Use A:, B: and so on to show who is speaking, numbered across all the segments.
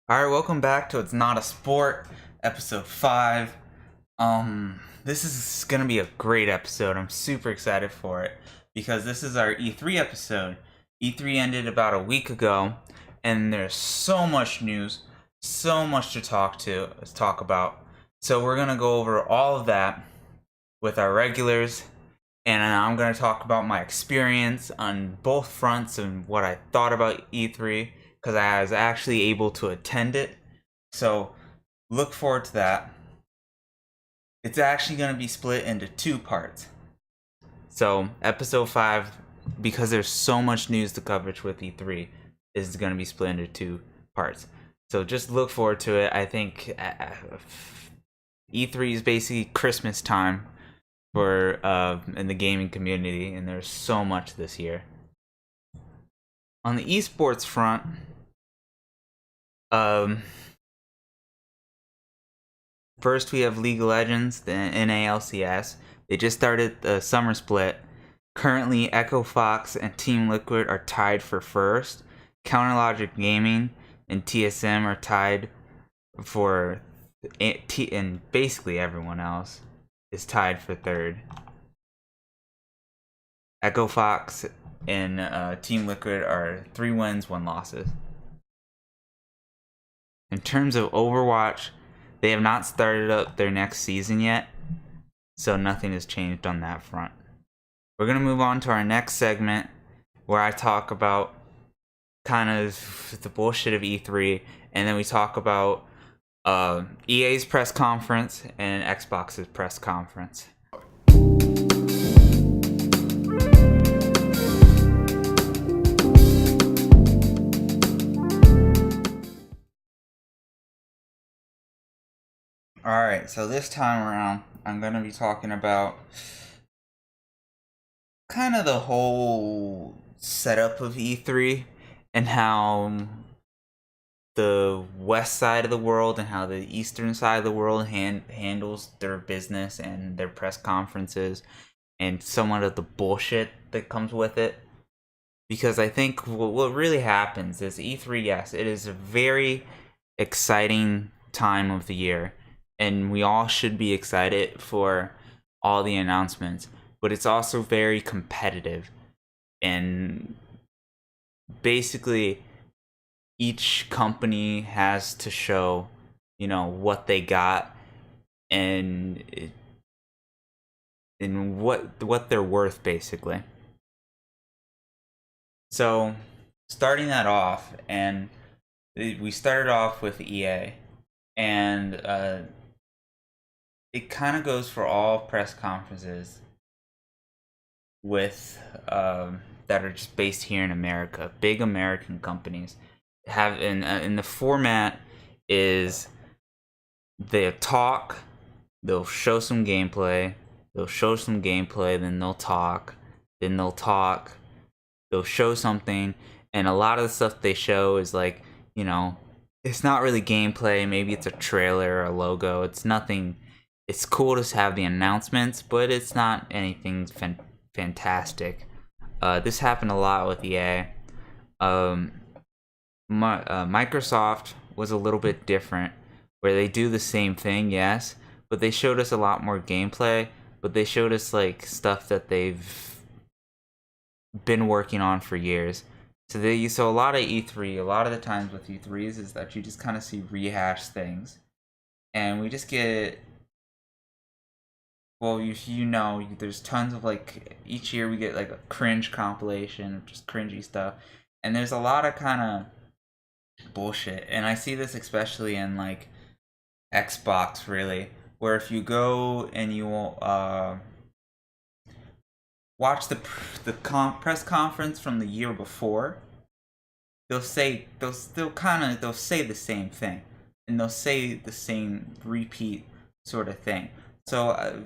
A: Alright, welcome back to It's Not a Sport, episode 5. This is gonna be a great episode. I'm super excited for it because this is our E3 episode. E3 ended about a week ago, and there's so much news, so much to talk about. So we're gonna go over all of that with our regulars, and I'm gonna talk about my experience on both fronts and what I thought about E3 because I was actually able to attend it. So look forward to that. It's actually going to be split into two parts. So episode 5, because there's so much news to cover with E3, is going to be split into two parts. So just look forward to it. I think E3 is basically Christmas time for in the gaming community, and there's so much this year. On the esports front, first we have League of Legends, the NALCS. They just started the summer split. Currently, Echo Fox and Team Liquid are tied for first. Counterlogic Gaming and TSM are tied for, and basically everyone else is tied for third. Echo Fox and Team Liquid are 3 wins, 1 losses. In terms of Overwatch, they have not started up their next season yet, so nothing has changed on that front. We're going to move on to our next segment where I talk about kind of the bullshit of E3, and then we talk about EA's press conference and Xbox's press conference. Alright, so this time around, I'm going to be talking about kind of the whole setup of E3 and how the west side of the world and how the eastern side of the world handles their business and their press conferences and somewhat of the bullshit that comes with it. Because I think what really happens is E3, yes, it is a very exciting time of the year, and we all should be excited for all the announcements, but it's also very competitive, and basically each company has to show, what they got and what they're worth, basically. So, starting that off, and we started off with EA, and it kind of goes for all press conferences with that are just based here in America. Big American companies have in the format is they'll talk, they'll show some gameplay, then they'll talk, they'll show something, and a lot of the stuff they show is like, it's not really gameplay. Maybe it's a trailer or a logo. It's nothing. It's cool to have the announcements, but it's not anything fantastic. This happened a lot with EA. Microsoft was a little bit different, where they do the same thing, yes, but they showed us a lot more gameplay. But they showed us like stuff that they've been working on for years. So a lot of E3, a lot of the times with E3s is that you just kind of see rehashed things, and we just get, well, there's tons of like each year we get like a cringe compilation of just cringy stuff, and there's a lot of kind of bullshit, and I see this especially in like Xbox, really, where if you go and you watch the press conference from the year before, they'll say they'll say the same thing, and they'll say the same repeat sort of thing. So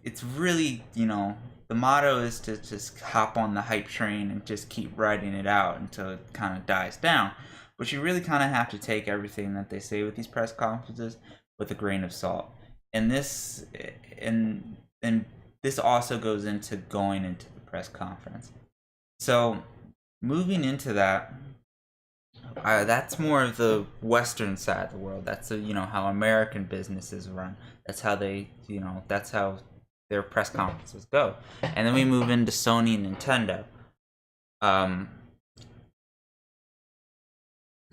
A: it's really, the motto is to just hop on the hype train and just keep riding it out until it kind of dies down. But you really kind of have to take everything that they say with these press conferences with a grain of salt. And this also goes into going into the press conference. So moving into that, That's more of the Western side of the world. That's how American businesses run. That's how that's how their press conferences go. And then we move into Sony and Nintendo. Um,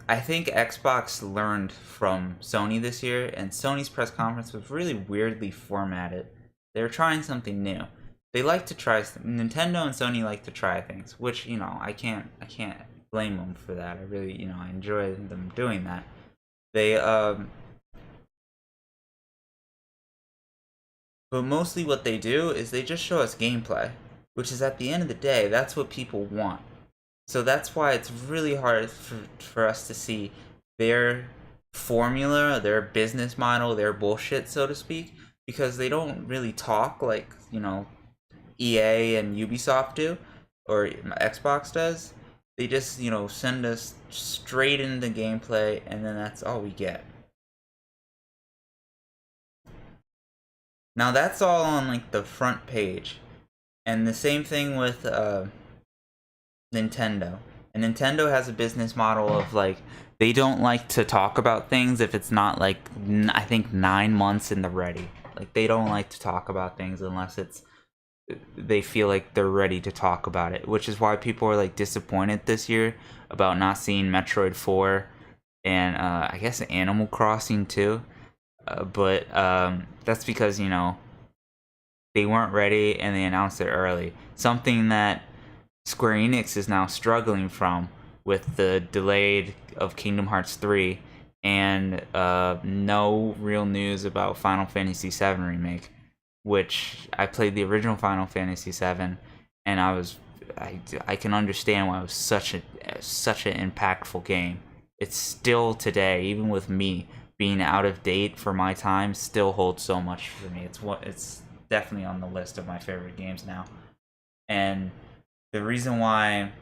A: I think Xbox learned from Sony this year, and Sony's press conference was really weirdly formatted. They were trying something new. They like to try. Nintendo and Sony like to try things, which I can't blame them for that. I really I enjoy them doing that. They But mostly what they do is they just show us gameplay, which is at the end of the day, that's what people want. So that's why it's really hard for us to see their formula, their business model, their bullshit, so to speak, because they don't really talk like, EA and Ubisoft do, or Xbox does. They just, send us straight into gameplay, and then that's all we get. Now that's all on like the front page. And the same thing with Nintendo. And Nintendo has a business model of like they don't like to talk about things if it's not like I think 9 months in the ready. Like they don't like to talk about things unless they feel like they're ready to talk about it, which is why people are like disappointed this year about not seeing Metroid 4 and I guess Animal Crossing too. But that's because they weren't ready and they announced it early. Something that Square Enix is now struggling from with the delayed of Kingdom Hearts 3 and no real news about Final Fantasy 7 Remake, which I played the original Final Fantasy 7 and I can understand why it was such an impactful game. It's still today, even with me being out of date for my time, still holds so much for me. It's definitely on the list of my favorite games now. And the reason why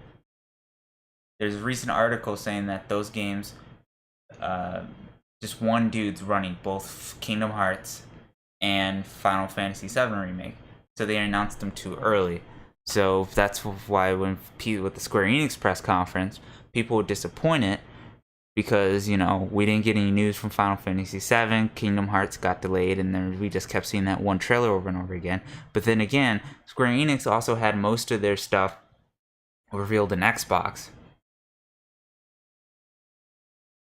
A: there's a recent article saying that those games, uh, just one dude's running both Kingdom Hearts and Final Fantasy 7 Remake. So they announced them too early. So that's why with the Square Enix press conference, people were disappointed because we didn't get any news from Final Fantasy VII. Kingdom Hearts got delayed, and then we just kept seeing that one trailer over and over again. But then again, Square Enix also had most of their stuff revealed in Xbox.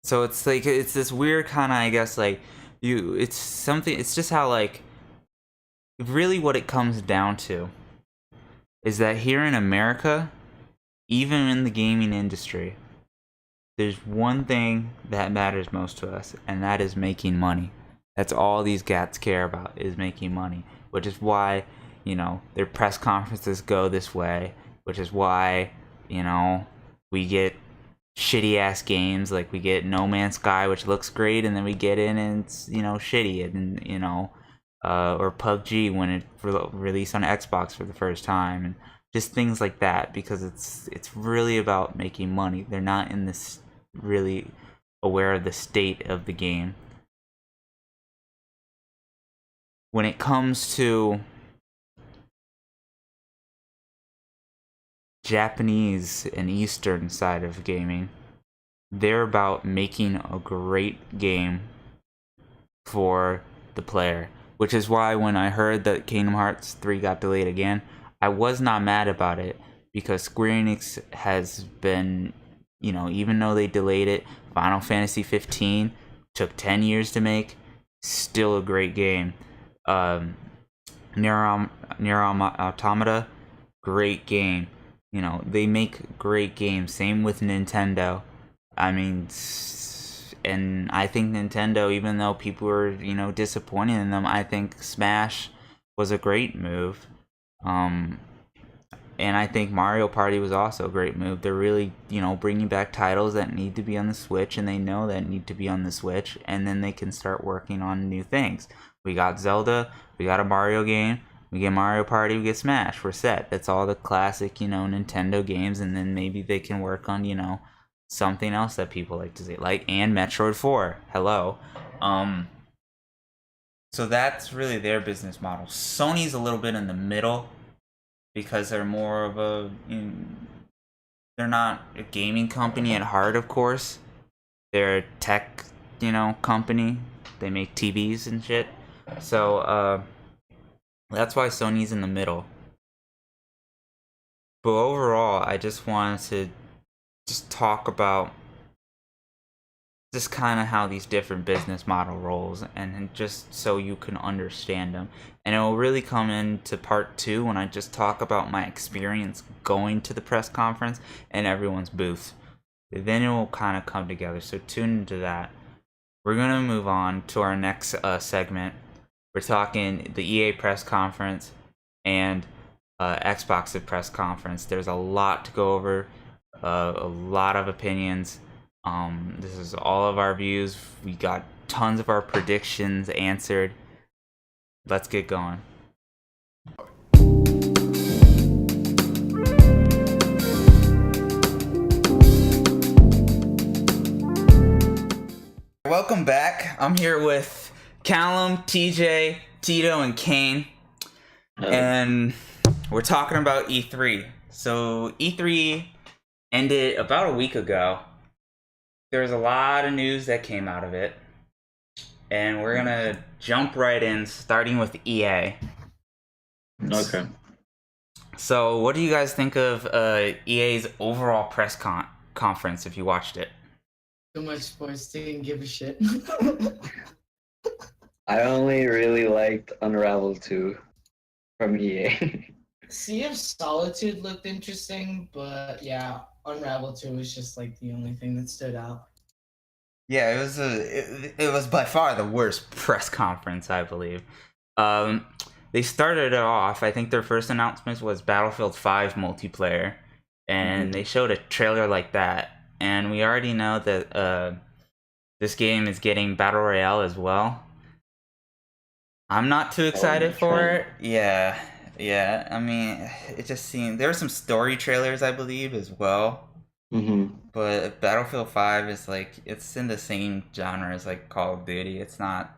A: So it's like it's this weird kind of, I guess, like it's something. It's just how like really what it comes down to is that here in America, even in the gaming industry, there's one thing that matters most to us, and that is making money. That's all these gats care about, is making money, which is why, their press conferences go this way, which is why, we get shitty ass games, like we get No Man's Sky, which looks great, and then we get in and it's, shitty, and, or PUBG when it released on Xbox for the first time, and just things like that, because it's really about making money. They're not in this really aware of the state of the game. When it comes to Japanese and Eastern side of gaming, they're about making a great game for the player, which is why when I heard that Kingdom Hearts 3 got delayed again, I was not mad about it, because Square Enix has been, even though they delayed it, Final Fantasy 15 took 10 years to make, still a great game. Nier Automata, great game. They make great games. Same with Nintendo. I mean, and I think Nintendo, even though people were, disappointed in them, I think Smash was a great move. And I think Mario Party was also a great move. They're really, bringing back titles that need to be on the Switch, and they know that need to be on the Switch, and then they can start working on new things. We got Zelda, we got a Mario game, we get Mario Party, we get Smash. We're set. That's all the classic, Nintendo games, and then maybe they can work on, something else that people like to see, like and Metroid 4. Hello. So that's really their business model. Sony's a little bit in the middle because they're more of a they're not a gaming company at heart, of course. They're a tech, company. They make TVs and shit. So that's why Sony's in the middle. But overall, I just wanted to just talk about just kind of how these different business model roles, and just so you can understand them. And it will really come into part 2 when I just talk about my experience going to the press conference and everyone's booth. Then it will kind of come together, so tune into that. We're going to move on to our next segment. We're talking the EA press conference and Xbox press conference. There's a lot to go over, a lot of opinions. This is all of our views. We got tons of our predictions answered. Let's get going. Welcome back. I'm here with Callum, TJ, Tito, and Kane. And we're talking about E3. So E3 ended about a week ago. There's a lot of news that came out of it. And we're going to jump right in, starting with EA.
B: Okay.
A: So what do you guys think of EA's overall press conference, if you watched it?
C: Too much sports, didn't give a shit.
B: I only really liked Unravel 2 from EA.
C: Sea of Solitude looked interesting, but yeah, Unravel 2 was just like the only thing that stood out.
A: Yeah, it was by far the worst press conference, I believe. They started it off, I think their first announcement was Battlefield 5 multiplayer, and they showed a trailer like that, and we already know that this game is getting Battle Royale as well. I'm not too excited for it. Yeah. I mean, it just seemed... There were some story trailers, I believe, as well. But Battlefield 5 is like... It's in the same genre as like Call of Duty. It's not,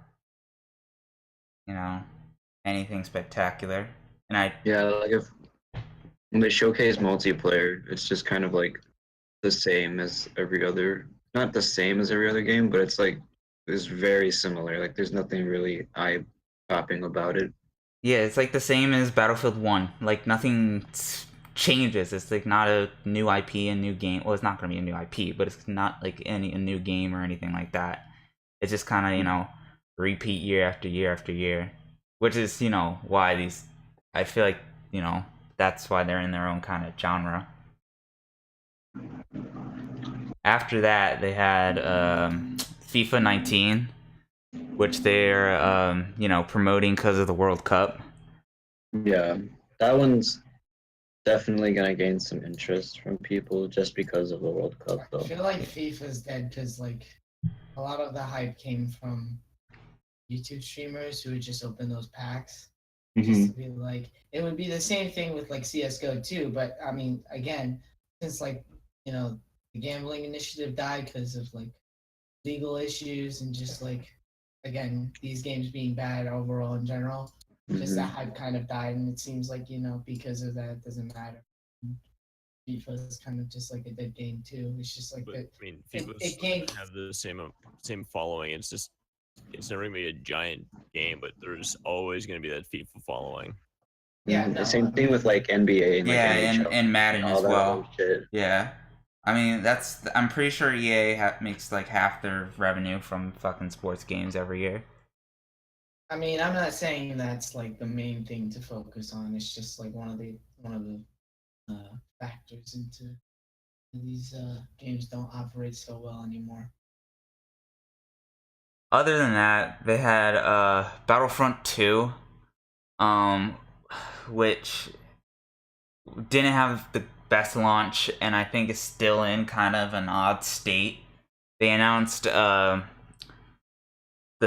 A: anything spectacular. And
B: Yeah, like when they showcase multiplayer, it's just kind of like the same as every other... Not the same as every other game, but it's like... It's very similar. Like, there's nothing really eye-popping about it.
A: Yeah, it's like the same as Battlefield 1. Like, nothing changes. It's like not a new IP, a new game. Well, it's not going to be a new IP, but it's not like a new game or anything like that. It's just kind of, repeat year after year after year. Which is, why these... I feel like, that's why they're in their own kind of genre. After that, they had FIFA 19, which they're, promoting because of the World Cup.
B: Yeah, that one's definitely going to gain some interest from people just because of the World Cup, though.
C: I feel like FIFA's dead because, like, a lot of the hype came from YouTube streamers who would just open those packs. Just to be like, it would be the same thing with, like, CSGO, too, but, I mean, again, since, like, the gambling initiative died because of, like, legal issues and just, like, again, these games being bad overall in general, just that hype kind of died, and it seems like, because of that, it doesn't matter. FIFA is kind of just like a dead game too. It's just like that.
D: I mean, FIFA's gonna have the same following. It's never gonna be a giant game, but there's always gonna be that FIFA following.
C: Yeah,
B: the same thing with like NBA and like NHL
A: and Madden as well.
B: Shit.
A: Yeah, I mean I'm pretty sure EA makes like half their revenue from fucking sports games every year.
C: I mean, I'm not saying that's like the main thing to focus on. It's just like one of the factors into these games don't operate so well anymore.
A: Other than that, they had Battlefront 2, which didn't have the best launch, and I think is still in kind of an odd state. They announced the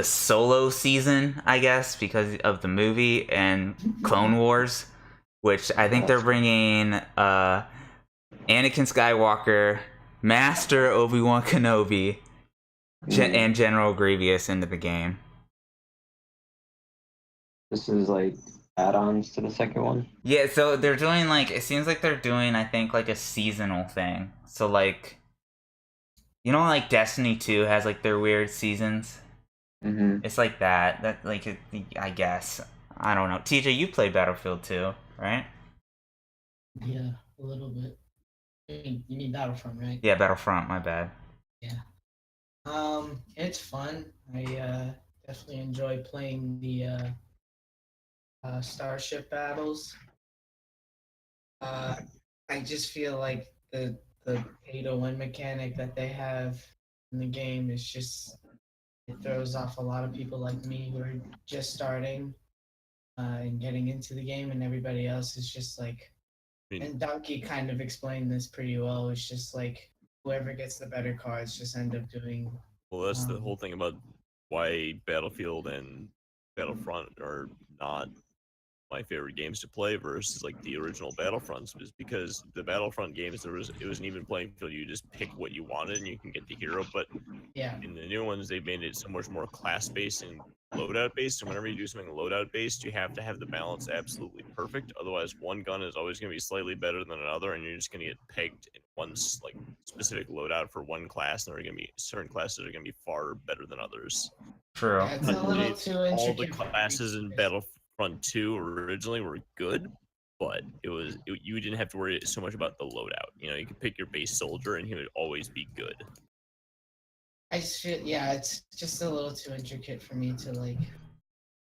A: solo season, I guess, because of the movie, and Clone Wars, which I think they're bringing Anakin Skywalker, Master Obi-Wan Kenobi, and General Grievous into the game.
B: This is like add-ons to the second one.
A: Yeah, so they're doing like it seems like they're doing I think like a seasonal thing. So like you know like Destiny 2 has like their weird seasons.
B: Mm-hmm.
A: It's like that. That like I guess. I don't know. TJ, you play Battlefield 2, right?
C: Yeah, a little bit. You mean Battlefront, right?
A: Yeah, Battlefront, my bad.
C: Yeah. It's fun. I definitely enjoy playing the starship battles. I just feel like the pay to win mechanic that they have in the game is just it throws off a lot of people like me who are just starting and getting into the game, and everybody else is just like. And Donkey kind of explained this pretty well. It's just like whoever gets the better cards just end up doing.
D: Well, that's the whole thing about why Battlefield and Battlefront are not my favorite games to play versus like the original Battlefronts, is because the Battlefront games it was an even playing field. You just pick what you wanted and you can get the hero. But
C: Yeah.
D: in the new ones, they made it so much more class based and loadout based. And whenever you do something loadout based, you have to have the balance absolutely perfect. Otherwise, one gun is always going to be slightly better than another, and you're just going to get pegged in one like specific loadout for one class. And there are going to be certain classes that are going to be far better than others.
A: True.
C: Yeah, it's a little too intricate.
D: All the classes in Battlefront 2 originally were good, but you didn't have to worry so much about the loadout. You know, you could pick your base soldier and he would always be good.
C: I should, yeah, it's just a little too intricate for me to like.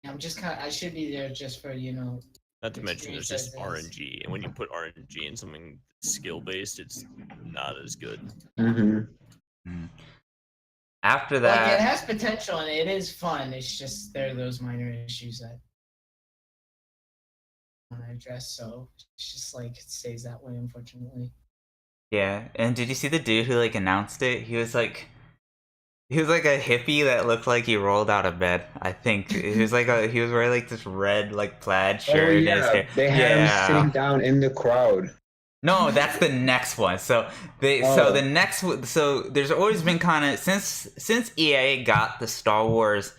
C: I'm just kind of, I should be there just for,
D: Not to mention there's just
C: experience
D: RNG, and when you put RNG in something skill based, it's not as good.
B: Mm-hmm.
A: After
C: Like,
A: that,
C: it has potential and it is fun. It's just there are those minor issues that I want to address. So it's just like it stays that way, unfortunately.
A: yeah. And did you see the dude who like announced it? He was like a hippie that looked like he rolled out of bed. I think he was he was wearing like this red like plaid shirt.
B: Oh
A: And his
B: yeah,
A: hair.
B: they had him sitting down in the crowd.
A: No, that's the next one. So the next so there's always been kind of since EA got the Star Wars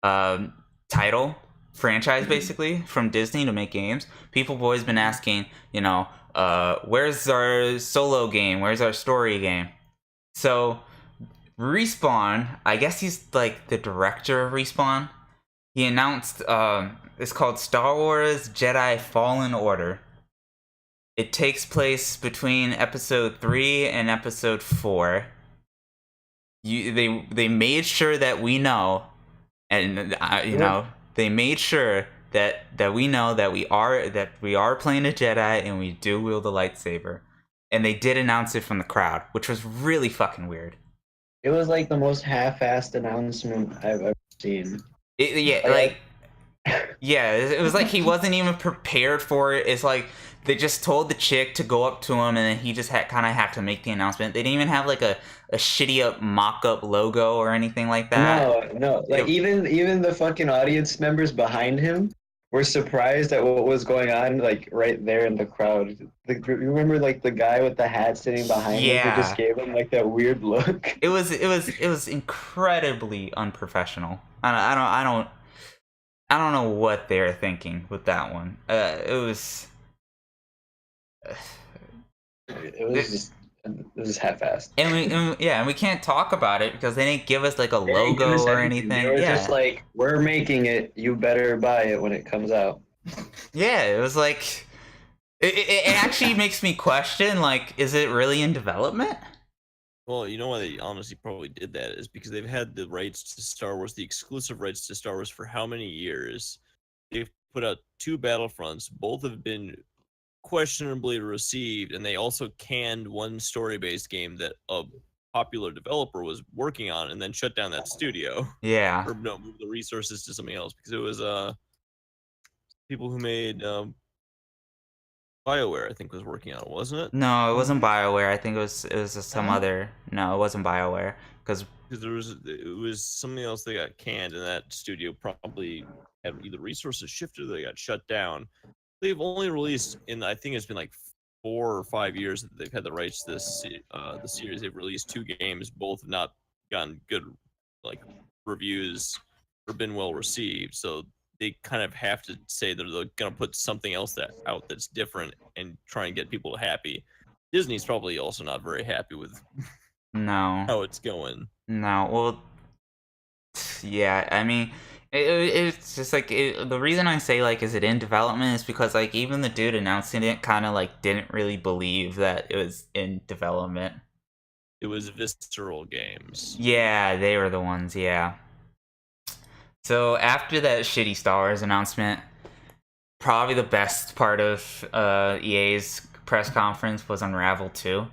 A: title franchise basically from Disney to make games, people have always been asking, where's our solo game? Where's our story game? So Respawn, I guess he's like the director of Respawn. He announced it's called Star Wars Jedi Fallen Order. It takes place between episode 3 and episode 4. They made sure that we know, and they made sure that we know that we are playing a Jedi and we do wield a lightsaber, and they did announce it from the crowd, which was really fucking weird.
B: It was like the most half-assed announcement I've ever seen.
A: It was like he wasn't even prepared for it. It's like they just told the chick to go up to him, and then he just kind of had to make the announcement. They didn't even have like a shitty up mock-up logo or anything like that.
B: No. Like even the fucking audience members behind him were surprised at what was going on, like right there in the crowd. Like, you remember like the guy with the hat sitting behind him who just gave him like that weird look?
A: It was incredibly unprofessional. I don't know what they're thinking with that one. It was
B: half-assed.
A: And we can't talk about it because they didn't give us like a logo or anything.
B: They were just like, we're making it. You better buy it when it comes out.
A: Yeah, it was like it actually makes me question, like, is it really in development?
D: Well, you know why they honestly probably did that is because they've had the rights to Star Wars, the exclusive rights to Star Wars for how many years? They've put out 2 Battlefronts. Both have been questionably received, and they also canned one story-based game that a popular developer was working on and then shut down that studio.
A: Yeah.
D: Or no, move the resources to something else because it was people who made BioWare, I think, was working on it, wasn't it?
A: No, it wasn't BioWare. I think it was some other. No, it wasn't BioWare because
D: it was something else that got canned, and that studio probably had either resources shifted or they got shut down. They've only released I think it's been like 4 or 5 years that they've had the rights to this the series. They've released 2 games, both have not gotten good like reviews or been well received. So they kind of have to say that they're gonna put something else out that's different and try and get people happy. Disney's probably also not very happy with
A: No,
D: how it's going.
A: no. Well, yeah. I mean, it's just like the reason I say like, is it in development? Is because like even the dude announcing it kind of like didn't really believe that it was in development.
D: It was Visceral Games.
A: Yeah, they were the ones. Yeah. So after that shitty Star Wars announcement, probably the best part of EA's press conference was Unravel 2.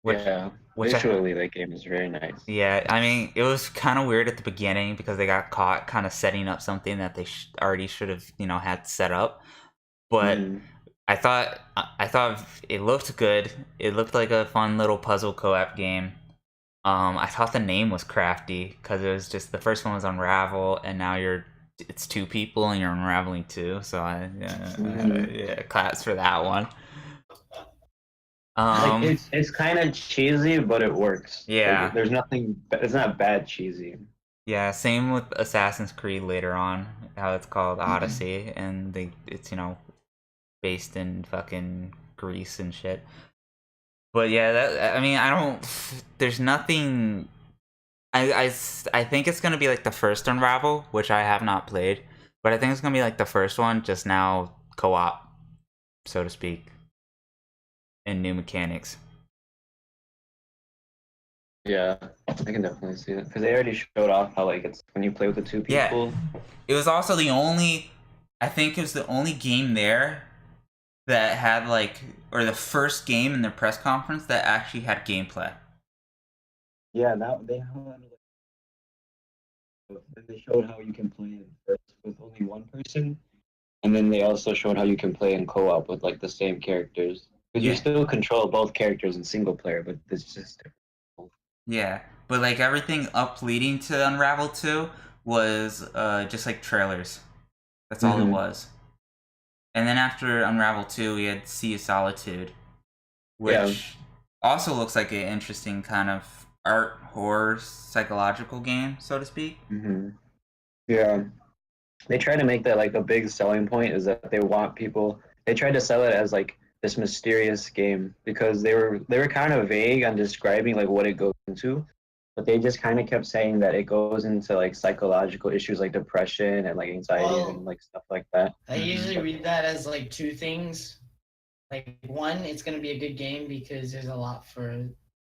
A: Which,
B: yeah,
A: which
B: visually that game is very nice.
A: yeah, I mean, it was kind of weird at the beginning because they got caught kind of setting up something that they already should have, had set up. But I thought it looked good. It looked like a fun little puzzle co-op game. I thought the name was crafty because it was just the first one was Unravel, and now it's two people and you're unraveling two. So yeah, claps for that one.
B: Like it's kind of cheesy, but it works.
A: Yeah.
B: Like, there's nothing. It's not bad cheesy.
A: Yeah, same with Assassin's Creed later on, how it's called Odyssey, and it's based in fucking Greece and shit. But yeah, I mean, I don't. There's nothing. I think it's gonna be like the first Unravel, which I have not played, but I think it's gonna be like the first one, just now co-op, so to speak, and new mechanics.
B: Yeah, I can definitely see that because they already showed off how like it's when you play with the two
A: Yeah.
B: people.
A: It was also I think it was the only game there that had or the first game in their press conference that actually had gameplay.
B: Yeah, that they showed how you can play it first with only one person, and then they also showed how you can play in co-op with like the same characters. Because you
A: Yeah.
B: still control both characters in single player, but it's just different.
A: Yeah, but like everything up leading to Unravel 2 was just like trailers. That's all it was. And then after Unravel 2, we had Sea of Solitude, which also looks like an interesting kind of art horror psychological game, so to speak.
B: Yeah, they try to make that like a big selling point is that they want people. They tried to sell it as like this mysterious game because they were kind of vague on describing like what it goes into, but they just kind of kept saying that it goes into like psychological issues like depression and like anxiety and like stuff like that.
C: I usually read that as like two things. Like one, it's gonna be a good game because there's a lot for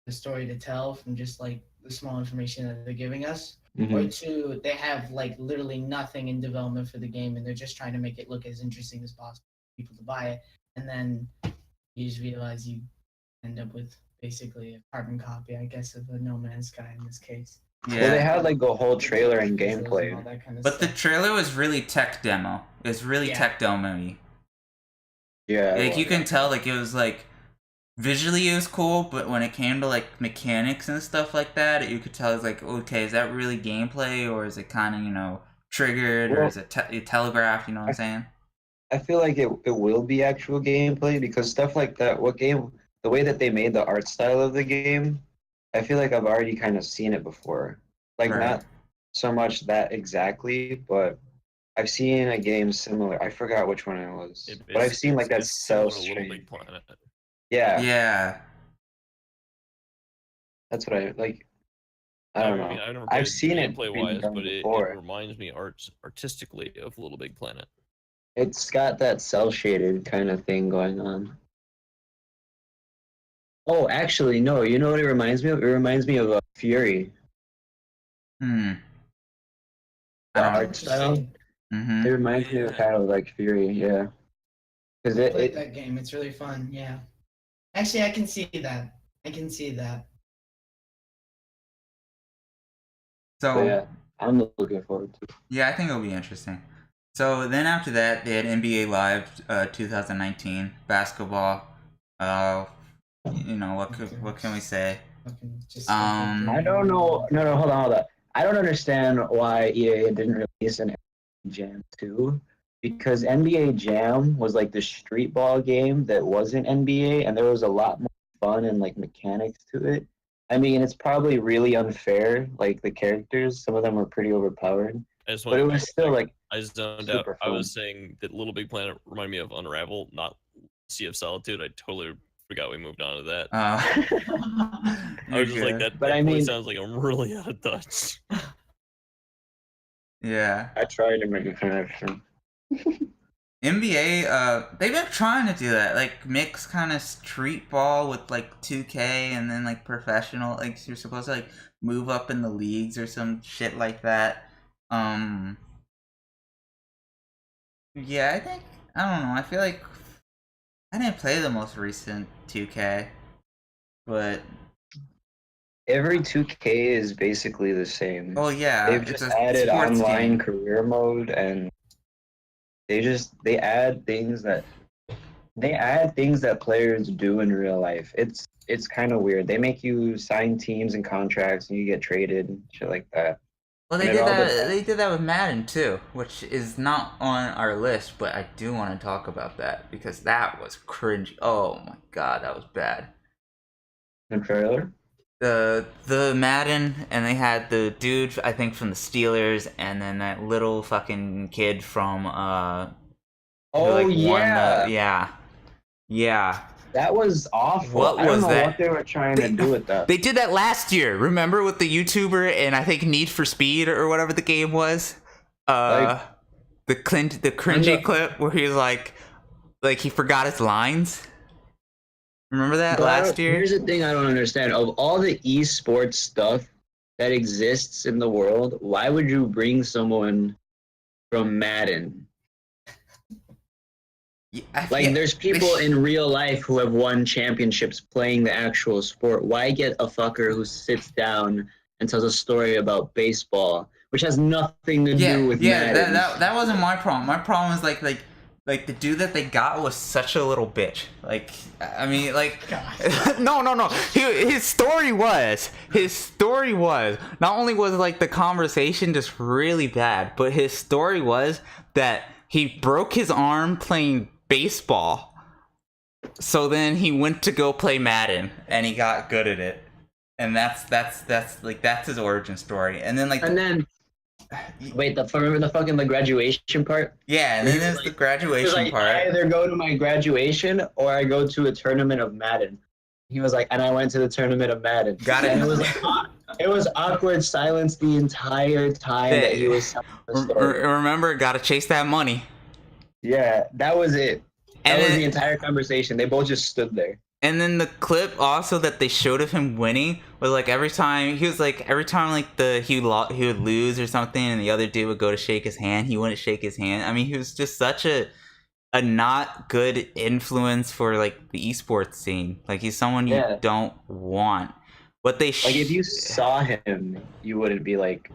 C: the story to tell from just like the small information that they're giving us. Or two, they have like literally nothing in development for the game and they're just trying to make it look as interesting as possible for people to buy it. And then you just realize you end up with basically a carbon copy, I guess, of a No Man's Sky in this case.
A: Yeah.
B: Well, they had like the whole trailer and gameplay.
C: And all that kind of
A: But
C: stuff.
A: the trailer was really tech demo. It was really tech demo-y.
B: Yeah.
A: Like you can tell like it was like visually it was cool, but when it came to like mechanics and stuff like that, you could tell it's like, okay, is that really gameplay or is it kind of, triggered or is it telegraphed, you know what I'm saying?
B: I feel like it will be actual gameplay because stuff like that, the way that they made the art style of the game, I feel like I've already kind of seen it before. Like not so much that exactly, but I've seen a game similar. I forgot which one it was, but I've seen like that cell string. Yeah.
A: Yeah.
B: That's what I like. I don't know.
D: I mean, I don't
B: I've seen it
D: gameplay-wise, but it
B: before.
D: reminds me artistically of Little Big Planet.
B: It's got that cell shaded kind of thing going on. Oh, actually, no. You know what it reminds me of? It reminds me of Fury. The art style. It reminds me of kind of like Fury, yeah. Because
C: I played that game. It's really fun. Yeah. Actually, I can see that.
A: So
B: yeah, I'm looking forward to it.
A: Yeah, I think it'll be interesting. So then after that, they had NBA Live 2019 basketball. What can we say?
B: I don't know. No, hold on. I don't understand why EA didn't release an NBA Jam 2 because NBA Jam was like the street ball game that wasn't NBA, and there was a lot more fun and like mechanics to it. I mean, it's probably really unfair. Like the characters, some of them were pretty overpowered.
D: I just
B: but
D: want
B: it was still like
D: I just zoned out.
B: super
D: I was
B: fun.
D: saying that Little Big Planet reminded me of Unravel, not Sea of Solitude. I totally forgot we moved on to that. I
A: You're
D: was just like,
A: good.
D: that
B: But I
D: totally
B: mean,
D: sounds like I'm really out of touch.
A: Yeah.
B: I tried to make a connection.
A: NBA, they've been trying to do that, like mix kind of street ball with like 2K and then like professional, like you're supposed to like move up in the leagues or some shit like that. Um, yeah, I don't know. I feel like I didn't play the most recent 2K, but
B: Every 2K is basically the same.
A: oh yeah,
B: They've
A: it's
B: just
A: a
B: added
A: sports
B: online
A: game.
B: career mode, and they add things that players do in real life. It's kind of weird. They make you sign teams and contracts, and you get traded and shit like that.
A: Well,
B: And it all depends.
A: they did that with Madden too, which is not on our list, but I do want to talk about that because that was cringy. Oh my god, that was bad.
B: The trailer.
A: The Madden, and they had the dude I think from the Steelers, and then that little fucking kid from who
B: Oh
A: like won
B: yeah,
A: the yeah.
B: that was awful.
A: What
B: I don't
A: was
B: know what
A: that?
B: they were trying to do with that.
A: They did that last year. Remember with the YouTuber and I think Need for Speed or whatever the game was.
B: Like,
A: The cringy clip where he was like he forgot his lines. Remember that last year?
B: Here's the thing I don't understand. Of all the esports stuff that exists in the world, why would you bring someone from Madden? Like, there's people in real life who have won championships playing the actual sport. Why get a fucker who sits down and tells a story about baseball, which has nothing to do with Madden?
A: That wasn't my problem. My problem was like the dude that they got was such a little bitch. Like I mean like no. His story was not only was like the conversation just really bad, but his story was that he broke his arm playing baseball. So then he went to go play Madden and he got good at it. And that's his origin story. And then
B: Wait, remember the graduation part?
A: Yeah, and then there's the graduation part.
B: I either go to my graduation or I go to a tournament of Madden. He was like, and I went to the tournament of Madden.
A: Got it.
B: And it was awkward silence the entire time that he was telling the story.
A: Remember, gotta chase that money.
B: Yeah, that was it. That was
A: then,
B: the entire conversation. They both just stood there.
A: And then the clip also that they showed of him winning was like every time like he would lose or something, and the other dude would go to shake his hand, he wouldn't shake his hand. I mean, he was just such a not good influence for like the esports scene. Like he's someone you don't want. What they
B: like if you saw him, you wouldn't be like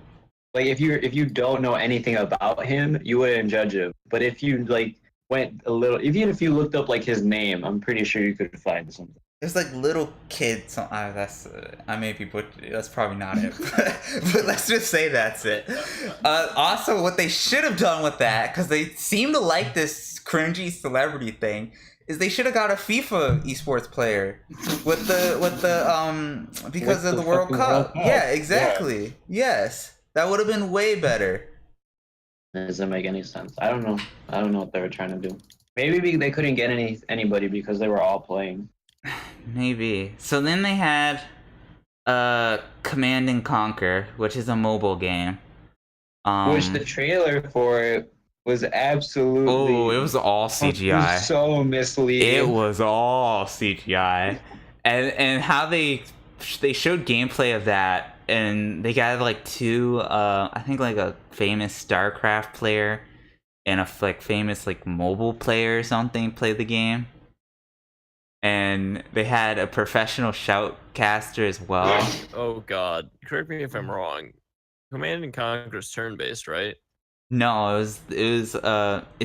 B: if you don't know anything about him, you wouldn't judge him. But if you like went a little, even if you looked up like his name, I'm pretty sure you could find something.
A: There's like little kids. That's I may be that's probably not it, but let's just say that's it. Also, what they should have done with that, because they seem to like this cringy celebrity thing, is they should have got a FIFA esports player with the because of the World Cup. Yeah, exactly. Yeah. Yes, that would have been way better.
B: That doesn't make any sense. I don't know what they were trying to do. Maybe they couldn't get anybody because they were all playing.
A: Maybe. So then they had Command and Conquer, which is a mobile game.
B: Which the trailer for it was absolutely...
A: Oh, it was all CGI.
B: It was so misleading.
A: It was all CGI. And how they showed gameplay of that, and they got like two, I think like a famous StarCraft player and a like famous like mobile player or something play the game. And they had a professional shoutcaster as well.
D: Oh god, correct me if I'm wrong. Command and Conquer is turn-based, right?
A: No, it was it's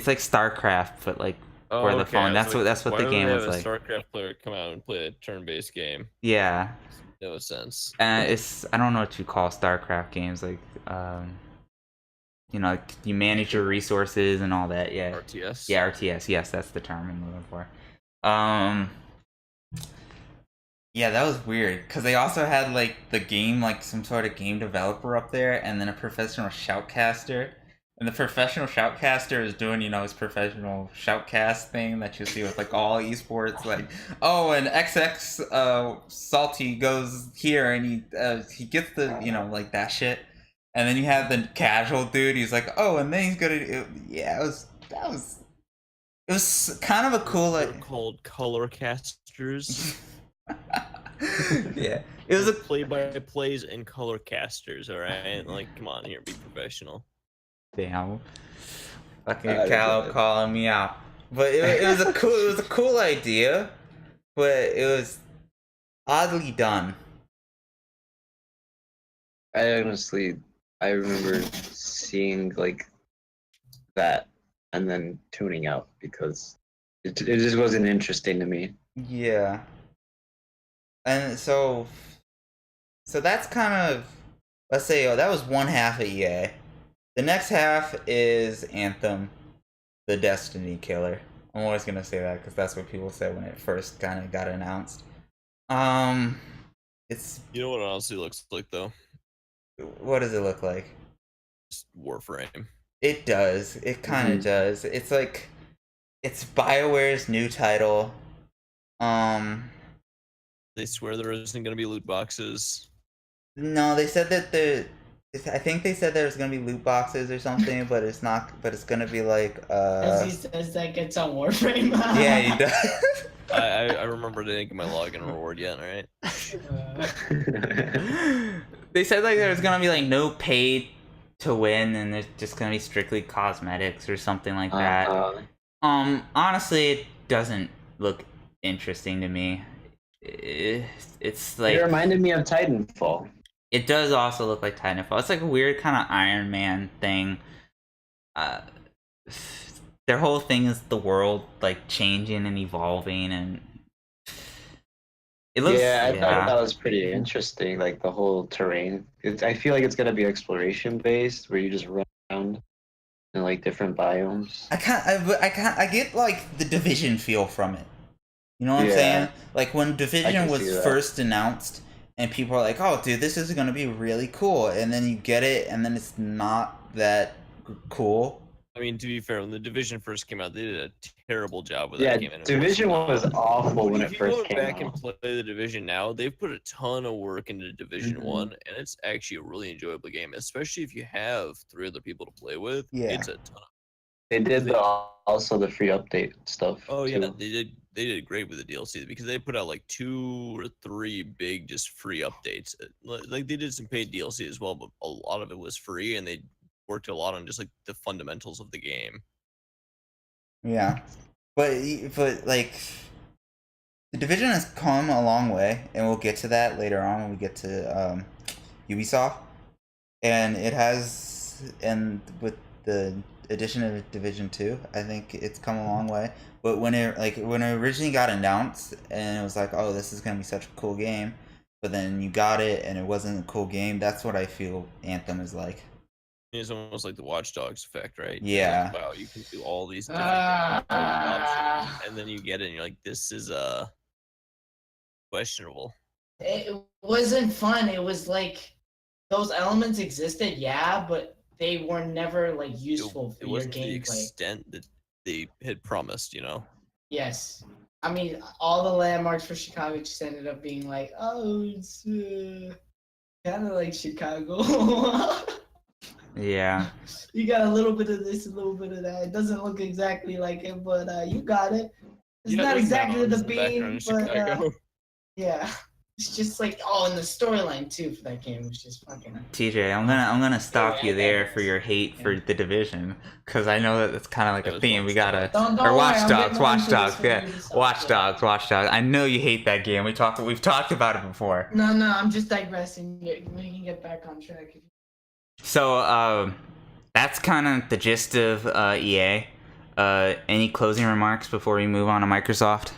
A: like StarCraft, but like for the phone. That's what the game was like.
D: Why would a StarCraft player come out and play a turn-based game?
A: Yeah.
D: No sense.
A: It's I don't know what you call StarCraft games, like you know, like you manage your resources and all that. Yeah.
D: RTS.
A: Yeah, RTS. Yes, that's the term I'm looking for. Yeah, that was weird because they also had like the game, like some sort of game developer up there, and then a professional shoutcaster. And the professional shoutcaster is doing, his professional shoutcast thing that you see with like all esports, like, oh, and XX Salty goes here and he gets the, like that shit. And then you have the casual dude. He's like, oh, and then he's gonna, yeah, it was kind of a cool
D: They're
A: like.
D: called color casters.
A: Yeah, it was a
D: play-by-plays and color casters. All right, like, come on here, be professional.
A: damn fucking Callow calling me out, but it was a cool idea, but it was oddly done.
B: I remember seeing like that and then tuning out because it just wasn't interesting to me.
A: Yeah, and so that's kind of, let's say, that was one half of EA. The next half is Anthem, the Destiny killer. I'm always gonna say that because that's what people said when it first kind of got announced. It's,
D: You know what it honestly looks like though?
A: what does it look like?
D: Just Warframe.
A: It does. It kind of does. It's like, it's BioWare's new title.
D: They swear there isn't going to be loot boxes.
A: No, they said that I think they said there's gonna be loot boxes or something, but it's not. But it's gonna be like.
C: As he says, that gets on Warframe.
A: Yeah, he does.
D: I remember they didn't get my login reward yet. All right.
A: They said like there's gonna be like no paid to win, and there's just gonna be strictly cosmetics or something like that. Honestly, it doesn't look interesting to me. It's like,
B: it reminded me of Titanfall.
A: it does also look like Titanfall. It's like a weird kind of Iron Man thing. Their whole thing is the world like changing and evolving, and it looks.
B: Yeah, I thought that was pretty interesting. Like the whole terrain. I feel like it's gonna be exploration based, where you just run around in like different biomes.
A: I get like the Division feel from it. You know what I'm saying? Like when Division was first announced, and people are like, "Oh, dude, this is gonna be really cool," and then you get it, and then it's not that cool.
D: I mean, to be fair, when the Division first came out, they did a terrible job with that game.
B: Yeah, Division was awful when it first came out.
D: If you go back and play the Division now, they've put a ton of work into Division 1, and it's actually a really enjoyable game, especially if you have 3 other people to play with.
A: Yeah.
D: It's a ton.
B: They did also the free update stuff.
D: Oh yeah,
B: too.
D: they did great with the DLC because they put out like 2 or 3 big just free updates. Like they did some paid DLC as well, but a lot of it was free, and they worked a lot on just like the fundamentals of the game.
A: Yeah, but like the Division has come a long way, and we'll get to that later on when we get to Ubisoft, and it has, and with the addition of Division 2, I think it's come a long way. But when it originally got announced, and it was like, oh, this is gonna be such a cool game, but then you got it and it wasn't a cool game. That's what I feel Anthem is like.
D: It's almost like the Watch Dogs effect, right?
A: Yeah.
D: Like, wow, you can do all these different options, and then you get it, and you're like, this is questionable.
C: It wasn't fun. It was like those elements existed, yeah, but they were never like useful for your gameplay.
D: The extent that they had promised,
C: Yes. I mean, all the landmarks for Chicago just ended up being like, oh, it's kind of like Chicago.
A: Yeah.
C: You got a little bit of this, a little bit of that. It doesn't look exactly like it, but you got it. It's not exactly the beam, but yeah. It's just like, and the storyline too for that game was just fucking.
A: TJ, I'm gonna stop you there for your hate for the Division, because I know that it's kind of like a theme. We gotta or Watch Dogs. Yeah, Watch Dogs. I know you hate that game. We've talked about it before.
C: No, I'm just digressing. We can get back on track.
A: So that's kind of the gist of EA. Any closing remarks before we move on to Microsoft?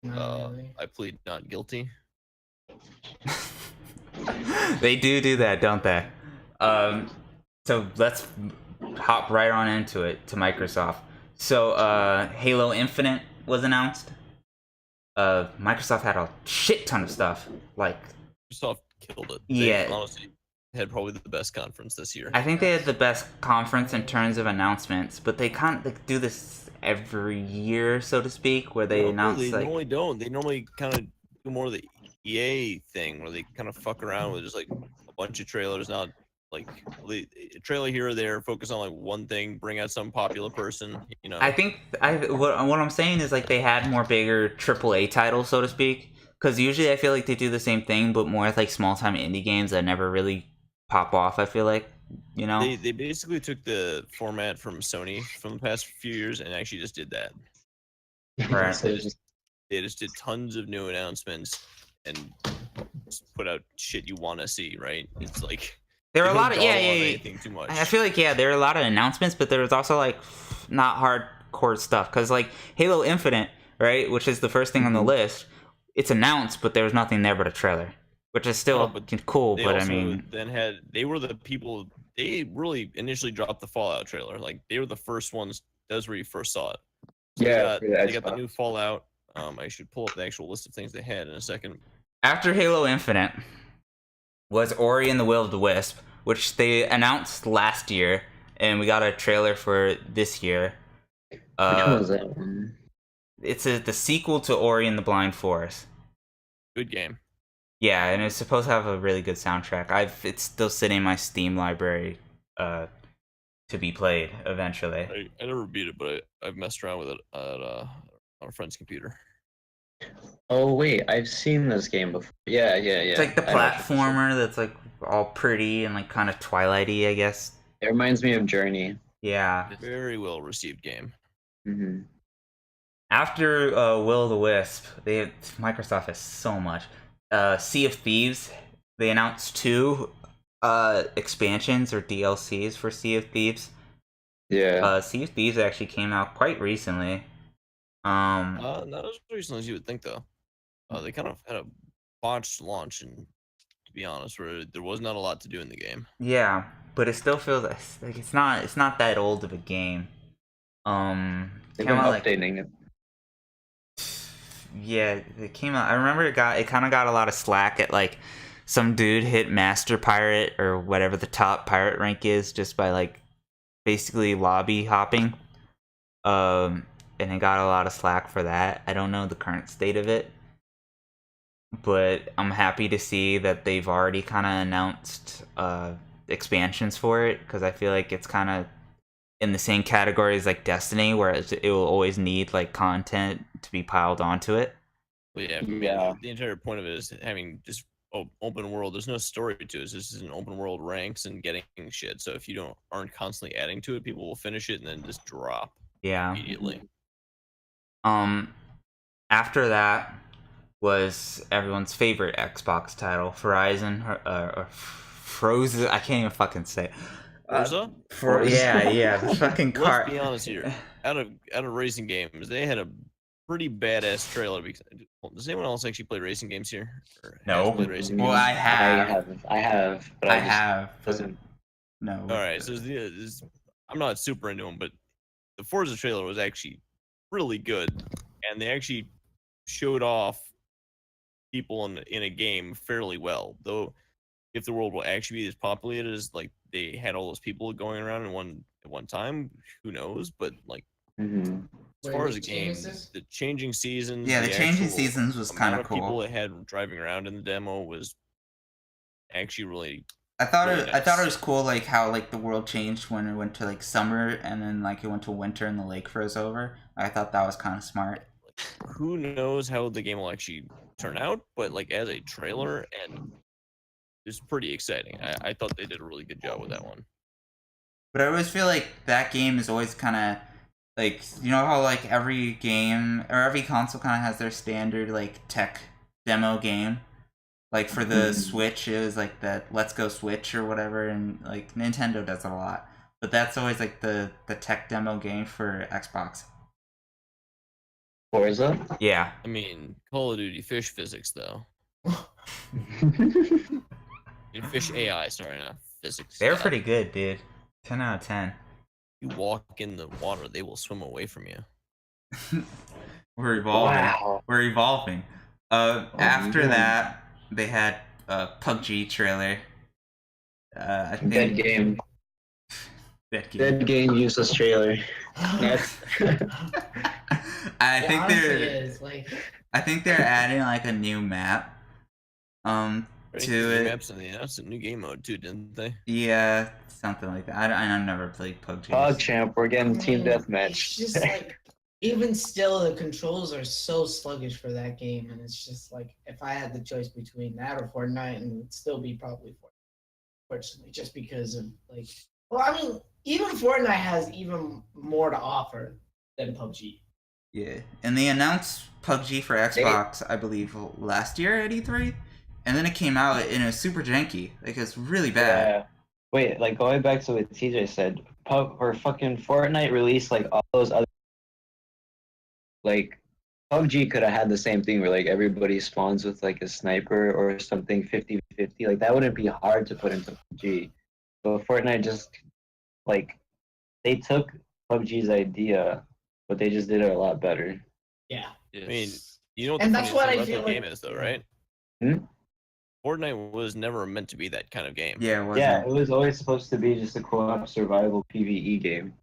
D: I plead not guilty.
A: They do that, don't they? So let's hop right on into it, to Microsoft. So Halo Infinite was announced. Microsoft had a shit ton of stuff. Like,
D: Microsoft killed it.
A: Yeah.
D: They honestly had probably the best conference this year.
A: I think they had the best conference in terms of announcements, but they kind of do this every year, so to speak, where they
D: No,
A: announce
D: they
A: like.
D: normally don't. They normally kind of do more of the EA thing, where they kind of fuck around with just like a bunch of trailers, not like a trailer here or there, focus on like one thing, bring out some popular person, you know.
A: I think what I'm saying is like they had more bigger AAA titles, so to speak. Because usually I feel like they do the same thing, but more with like small time indie games that never really pop off. I feel like, you know.
D: They basically took the format from Sony from the past few years and actually just did that.
A: Right.
B: So it's just,
D: They just did tons of new announcements and just put out shit you want to see, right? It's like
A: There
D: they
A: are a
D: don't
A: lot of
D: dawdle on
A: yeah.
D: anything too much.
A: I feel like there are a lot of announcements, but there was also like not hardcore stuff because like Halo Infinite, right, which is the first thing on the list. It's announced, but there was nothing there but a trailer, which is still cool.
D: They
A: But I
D: also
A: mean,
D: then they were the people. They really initially dropped the Fallout trailer. Like they were the first ones. That's where you first saw it. So
B: yeah, for the
D: they got the
B: Xbox.
D: new Fallout. I should pull up the actual list of things they had in a second.
A: after Halo Infinite was Ori and the Will of the Wisp, which they announced last year, and we got a trailer for this year.
B: Which one was that one?
A: It's the sequel to Ori and the Blind Forest.
D: Good game.
A: Yeah, and it's supposed to have a really good soundtrack. It's still sitting in my Steam library to be played eventually.
D: I never beat it, but I've messed around with it on a friend's computer.
B: Oh wait, I've seen this game before. Yeah.
A: It's like the
B: I know what you're saying.
A: platformer that's like all pretty and like kind of Twilighty, I guess.
B: It reminds me of Journey.
A: Yeah.
D: Very well received game.
B: Mm-hmm.
A: After Will of the Wisp, Microsoft has so much. Sea of Thieves, they announced 2 expansions or DLCs for Sea of Thieves.
B: Yeah.
A: Sea of Thieves actually came out quite recently.
D: Not as recently as you would think, though. They kind of had a botched launch, and to be honest, where there was not a lot to do in the game.
A: Yeah, but it still feels like it's not that old of a game.
B: They've
A: came
B: been
A: out like
B: updating it.
A: yeah, it came out. I remember it kind of got a lot of slack at like some dude hit Master Pirate or whatever the top pirate rank is just by like basically lobby hopping. And it got a lot of slack for that. I don't know the current state of it, but I'm happy to see that they've already kind of announced expansions for it because I feel like it's kind of in the same category as like Destiny, where it will always need like content to be piled onto it.
D: But yeah,
B: Yeah.
D: the entire point of it is having just open world. There's no story to it. This is an open world ranks and getting shit. So if you aren't constantly adding to it, people will finish it and then just drop immediately.
A: After that was everyone's favorite Xbox title, Horizon or Frozen. I can't even fucking say it.
D: Forza?
A: Yeah, the fucking car.
D: Let's be honest here. Out of racing games, they had a pretty badass trailer. Because does anyone else actually play racing games here? Or
A: No.
D: has played racing
A: Well,
D: games?
A: I have.
B: I have, but
A: I
B: I just
A: have.
B: wasn't.
A: No.
D: All right, so I'm not super into them, but the Forza trailer was actually really good, and they actually showed off people in a game fairly well. Though, if the world will actually be as populated as like they had all those people going around at one time, who knows? But like
B: Mm-hmm.
D: as far as a game, the changing seasons,
A: Yeah, the changing
D: actual
A: seasons was
D: amount
A: kind of
D: of
A: cool.
D: people it had driving around in the demo was actually really.
A: I thought
D: really
A: I thought it
D: nice.
A: was cool, like how like the world changed when it went to like summer, and then like it went to winter and the lake froze over. I thought that was kind of smart.
D: Who knows how the game will actually turn out, but like as a trailer, and it's pretty exciting. I thought they did a really good job with that one.
A: But I always feel like that game is always kind of like, you know how like every game or every console kind of has their standard like tech demo game. Like for the Switch, it was like that Let's Go Switch or whatever, and like Nintendo does it a lot. But that's always like the tech demo game for Xbox.
B: Forza?
A: Yeah.
D: I mean, Call of Duty fish physics though. Fish AI, sorry, not physics.
A: They're pretty good, dude. 10 out of 10.
D: You walk in the water, they will swim away from you.
A: We're evolving.
B: Wow.
A: We're evolving. After
B: man.
A: that, they had a PUBG trailer. I think
B: Dead game.
A: Dead game.
B: Dead game useless trailer. Next.
A: I
C: It
A: think
C: honestly
A: they're.
C: is like.
A: I think they're adding like a new map. To
D: New
A: it.
D: maps and they announced a new game mode too, didn't they?
A: Yeah, something like that. I never played PUBG.
B: PogChamp, we're getting team
C: It's
B: deathmatch.
C: just like, even still, the controls are so sluggish for that game, and it's just like, if I had the choice between that or Fortnite, and it would still be probably Fortnite, personally, just because of like, well, I mean, even Fortnite has even more to offer than PUBG.
A: Yeah, and they announced PUBG for Xbox, I believe, last year at E3, and then it came out and it was super janky. Like it's really bad.
B: Yeah. Wait, like going back to what TJ said, or fucking Fortnite released like all those other, like PUBG could have had the same thing where like everybody spawns with like a sniper or something 50-50. Like that wouldn't be hard to put into PUBG. But Fortnite just like they took PUBG's idea, but they just did it a lot better.
C: Yeah.
D: I mean, you know what
C: And
D: the
C: that's
D: funniest
C: what
D: thing
C: I
D: about
C: feel
D: that
C: like.
D: game is, though, right?
B: Hmm?
D: Fortnite was never meant to be that kind of game.
A: Yeah, it wasn't.
B: Yeah, it was always supposed to be just a co-op survival PvE game.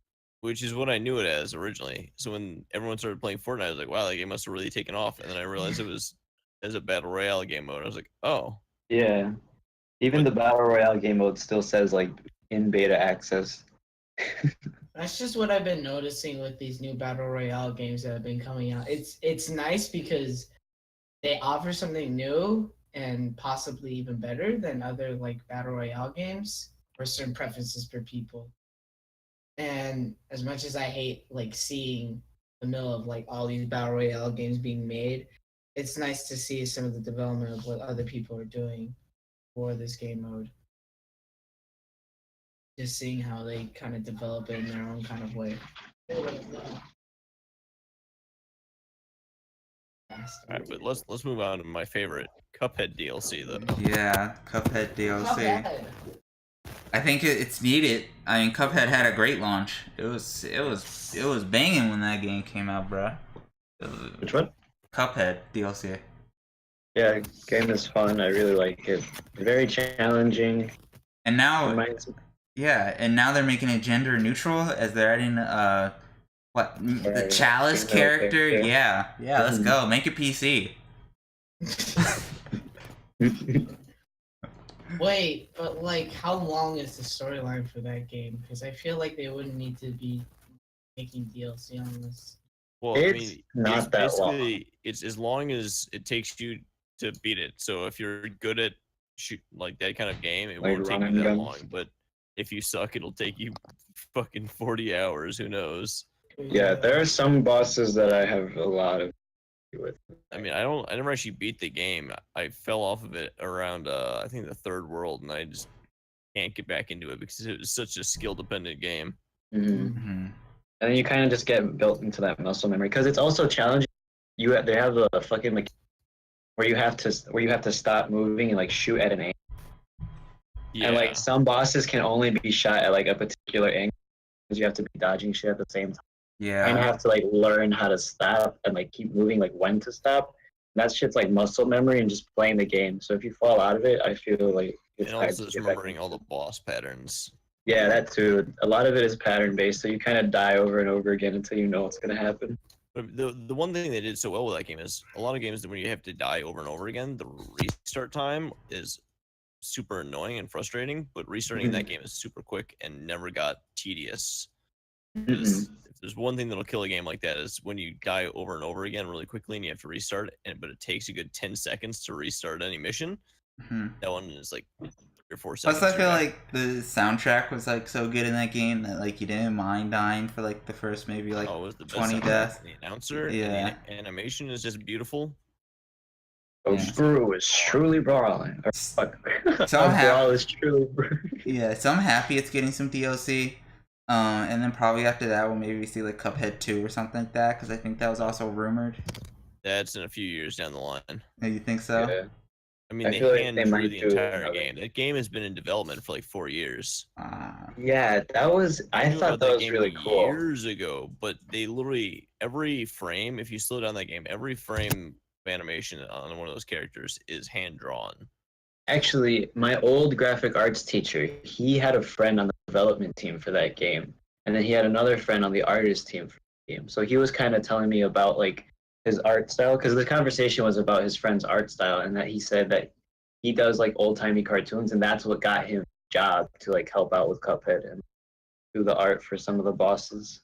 D: Which is what I knew it as originally. So when everyone started playing Fortnite, I was like, wow, that game must have really taken off. And then I realized it was as a battle royale game mode. I was like, oh.
B: Yeah. Even
D: But-
B: the battle royale game mode still says like in beta access.
C: That's just what I've been noticing with these new battle royale games that have been coming out. It's nice because they offer something new and possibly even better than other like battle royale games for certain preferences for people. And as much as I hate like seeing the middle of like all these battle royale games being made, it's nice to see some of the development of what other people are doing for this game mode. Just seeing how they kind of develop it in their own kind of way.
D: All right, but let's move on to my favorite Cuphead DLC though.
A: Yeah, Cuphead DLC.
C: Cuphead.
A: I think it's needed. I mean, Cuphead had a great launch. It was banging when that game came out, bruh.
B: Which one?
A: Cuphead DLC.
B: Yeah, game is fun. I really like it. Very challenging.
A: And now,
B: Reminds
A: yeah, and now they're making it gender neutral as they're adding the
B: Right,
A: Chalice
B: female
A: character.
B: character.
A: Yeah, let's
B: Mhm.
A: go. Make it PC.
C: Wait, but like, how long is the storyline for that game? Because I feel like they wouldn't need to be making DLC on this.
D: Well,
B: It's
D: I mean,
B: not
D: it's
B: that long.
D: basically it's as long as it takes you to beat it. So if you're good at shoot like that kind of game, it
B: Like
D: won't take you
B: running
D: that
B: guns.
D: long. But if you suck, it'll take you fucking 40 hours. Who knows?
B: Yeah, there are some bosses that I have a lot of with.
D: I mean, I never actually beat the game. I fell off of it around I think the third world, and I just can't get back into it because it was such a skill dependent game.
B: Mm-hmm.
A: Hmm.
B: And then you kind of just get built into that muscle memory because it's also challenging. They have a fucking where you have to stop moving and like shoot at an angle.
D: Yeah,
B: And like some bosses can only be shot at like a particular angle because you have to be dodging shit at the same time.
A: Yeah.
B: And you have to like learn how to stop and like keep moving, like when to stop. That shit's like muscle memory and just playing the game. So if you fall out of it, I feel like it's
D: and
B: hard
D: also
B: to
D: just
B: get back
D: remembering
B: into
D: all the
B: it.
D: boss patterns.
B: Yeah, that too. A lot of it is pattern based, so you kind of die over and over again until you know what's gonna happen.
D: But the one thing they did so well with that game is a lot of games that when you have to die over and over again, the restart time is super annoying and frustrating. But restarting that game is super quick and never got tedious. Because if there's one thing that'll kill a game like that is when you die over and over again really quickly and you have to restart it, but it takes a good 10 seconds to restart any mission.
A: Hmm.
D: That one is like 3 or 4 seconds.
A: Plus, I feel
D: you're back.
A: like the soundtrack was like so good in that game that like you didn't mind dying for like the first maybe like
D: Oh, it was the best
A: 20
D: soundtrack.
A: deaths.
D: The announcer
A: Yeah.
D: and the animation is just beautiful.
B: Oh,
A: Yeah.
B: Screw is truly brawling. Or fuck.
A: So I'm
B: Brawl
A: happy.
B: is truly brawling.
A: Yeah, so I'm happy it's getting some DLC. And then probably after that we'll maybe see like Cuphead 2 or something like that because I think that was also rumored.
D: That's in a few years down the line.
A: Oh, you think so?
B: Yeah.
D: I mean,
B: I
D: they
B: feel like
D: hand
B: they
D: drew
B: might
D: the
B: do
D: entire
B: another.
D: game. That game has been in development for like 4 years.
B: Yeah, that was.
D: I
B: I
D: knew
B: thought
D: about
B: that
D: that
B: was
D: game
B: really cool.
D: years ago, but they literally every frame, if you slow down that game, every frame of animation on one of those characters is hand drawn.
B: Actually, my old graphic arts teacher, he had a friend on the development team for that game, and then he had another friend on the artist team for the game. So he was kind of telling me about like his art style, because the conversation was about his friend's art style, and that he said that he does like old timey cartoons, and that's what got him a job to like help out with Cuphead and do the art for some of the bosses.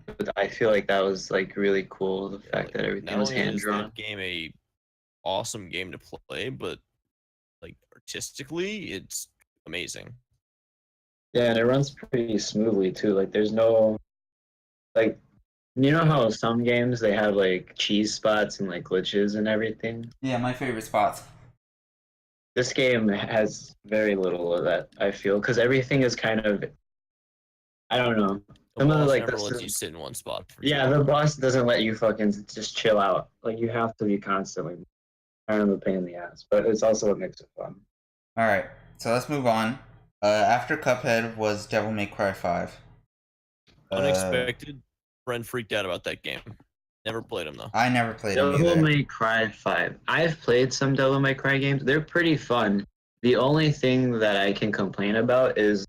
B: But I feel like that was like really cool, the
D: Yeah,
B: fact
D: like,
B: that everything
D: not
B: was
D: only
B: hand
D: is
B: drawn.
D: that game a awesome game to play, but like artistically, it's amazing.
B: Yeah, and it runs pretty smoothly too. Like there's no like you know how some games they have like cheese spots and like glitches and everything?
A: Yeah, my favorite spots.
B: This game has very little of that, I feel, because everything is kind of I don't know.
D: The
B: Some of the
D: boss
B: like
D: never
B: this
D: lets
B: is
D: you sit in one spot for too
B: yeah, the
D: long.
B: boss doesn't let you fucking just chill out. Like you have to be constantly kind of a pain in the ass, but it's also what makes it fun.
A: All right, so let's move on. After Cuphead was Devil May Cry 5.
D: Unexpected. Friend freaked out about that game. Never played them though.
A: I never played them
B: Devil
A: either.
B: May Cry 5. I've played some Devil May Cry games. They're pretty fun. The only thing that I can complain about is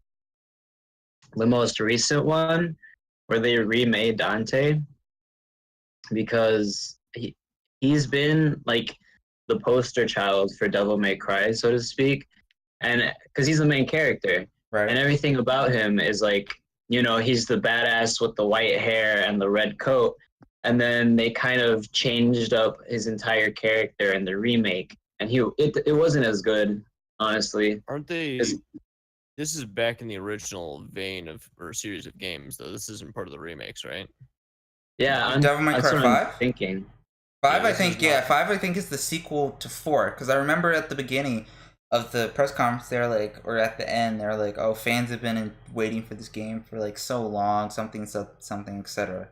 B: the most recent one where they remade Dante because he's been like the poster child for Devil May Cry, so to speak, and because he's the main character,
A: Right.
B: and everything about him is like he's the badass with the white hair and the red coat, and then they kind of changed up his entire character in the remake, and it wasn't as good, honestly.
D: Aren't they?
B: It's,
D: This is back in the original vein of or series of games, though. This isn't part of the remakes, right?
B: yeah,
A: Devil May
B: that's
A: Cry
B: what I'm
A: 5?
B: thinking.
A: 5,
D: Yeah,
A: I
D: this is
A: think, yeah,
D: not.
A: 5, I think, is the sequel to 4. Because I remember at the beginning of the press conference, they're like, or at the end, they're like, oh, fans have been waiting for this game for like so long, something, etc.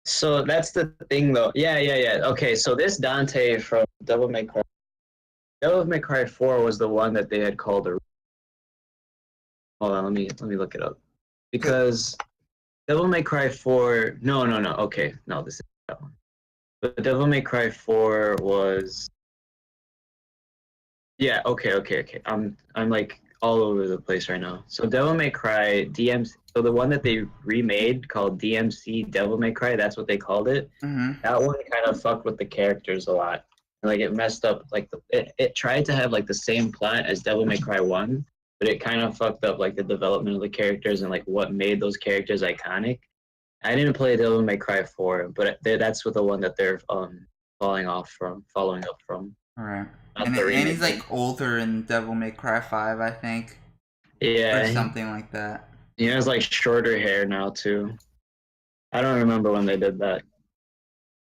B: So that's the thing, though. Yeah. Okay, so this Dante from Devil May Cry 4 was the one that they had called a. Hold on, let me look it up because Devil May Cry 4. No. Okay, no, this is that one. But Devil May Cry 4 was. Yeah. Okay. I'm like all over the place right now. So Devil May Cry DMC. So the one that they remade called DMC Devil May Cry. That's what they called it.
A: Mm-hmm.
B: That one kind of fucked with the characters a lot. Like it messed up. Like it tried to have like the same plot as Devil May Cry 1, but it kind of fucked up like the development of the characters and like what made those characters iconic. I didn't play Devil May Cry 4, but that's what the one that they're following up from.
A: All right.
B: Not
A: And
B: the
A: and
B: remake
A: he's
B: one.
A: like older in Devil May Cry 5, I think,
B: Yeah,
A: or something like that.
B: he has like shorter hair now too. I don't remember when they did that.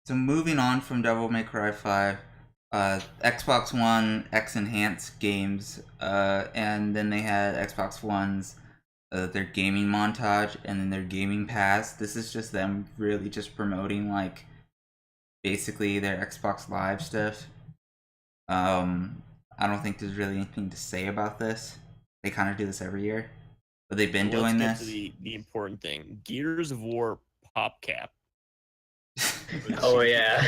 A: So moving on from Devil May Cry 5, Xbox One X Enhanced games, and then they had Xbox One's their gaming montage, and then their gaming pass. This is just them really just promoting like basically their Xbox Live stuff. I don't think there's really anything to say about this. They kind of do this every year, but they've been
D: Well, let's
A: doing
D: get to
A: this.
D: the important thing. Gears of War PopCap.
B: Oh yeah.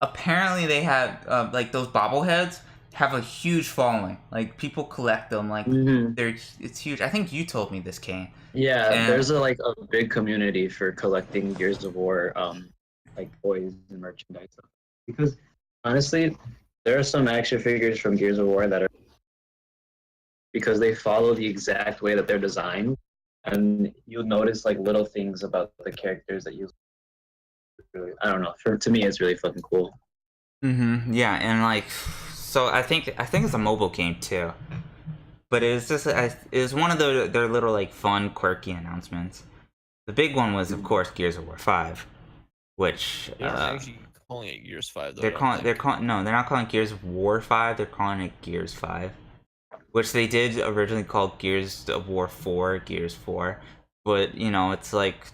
A: Apparently they have like those bobbleheads have a huge following. Like people collect them. Like
B: Mhm.
A: it's huge. I think you told me this, Kane.
B: Yeah,
A: And-
B: there's a big community for collecting Gears of War like toys and merchandise stuff. Because honestly, there are some action figures from Gears of War that are because they follow the exact way that they're designed, and you'll notice like little things about the characters that you really, I don't know. To me, it's really fucking cool.
A: Yeah, and like, so I think it's a mobile game too. But it's just it's one of their little like fun quirky announcements. The big one was of course Gears of War 5, which
D: They're not actually calling it Gears 5 though.
A: they're not calling Gears of War 5, they're calling it Gears 5. Which they did originally call Gears of War 4, Gears 4. But, it's like,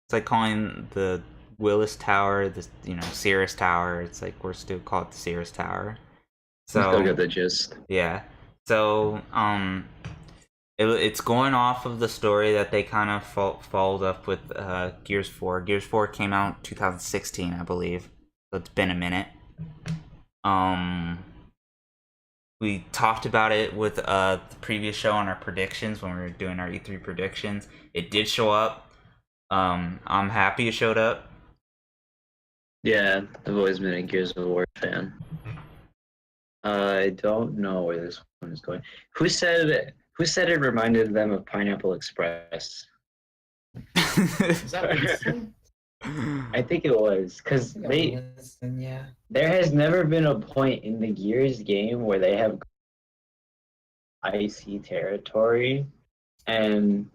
A: It's like calling the Willis Tower the Sears Tower. It's like we're still call it the Sears Tower.
B: Still
A: So
B: get the gist.
A: yeah. So it's going off of the story that they kind of followed up with Gears 4. Gears 4 came out 2016, I believe. So it's been a minute. We talked about it with the previous show on our predictions when we were doing our E3 predictions. It did show up. I'm happy it showed up.
B: Yeah, I've always been a Gears of War fan. I don't know where this one is going. Who said it reminded them of Pineapple Express?
C: Is that Winston?
B: I think it was because
C: Winston, yeah.
B: there has never been a point in the Gears game where they have icy territory, and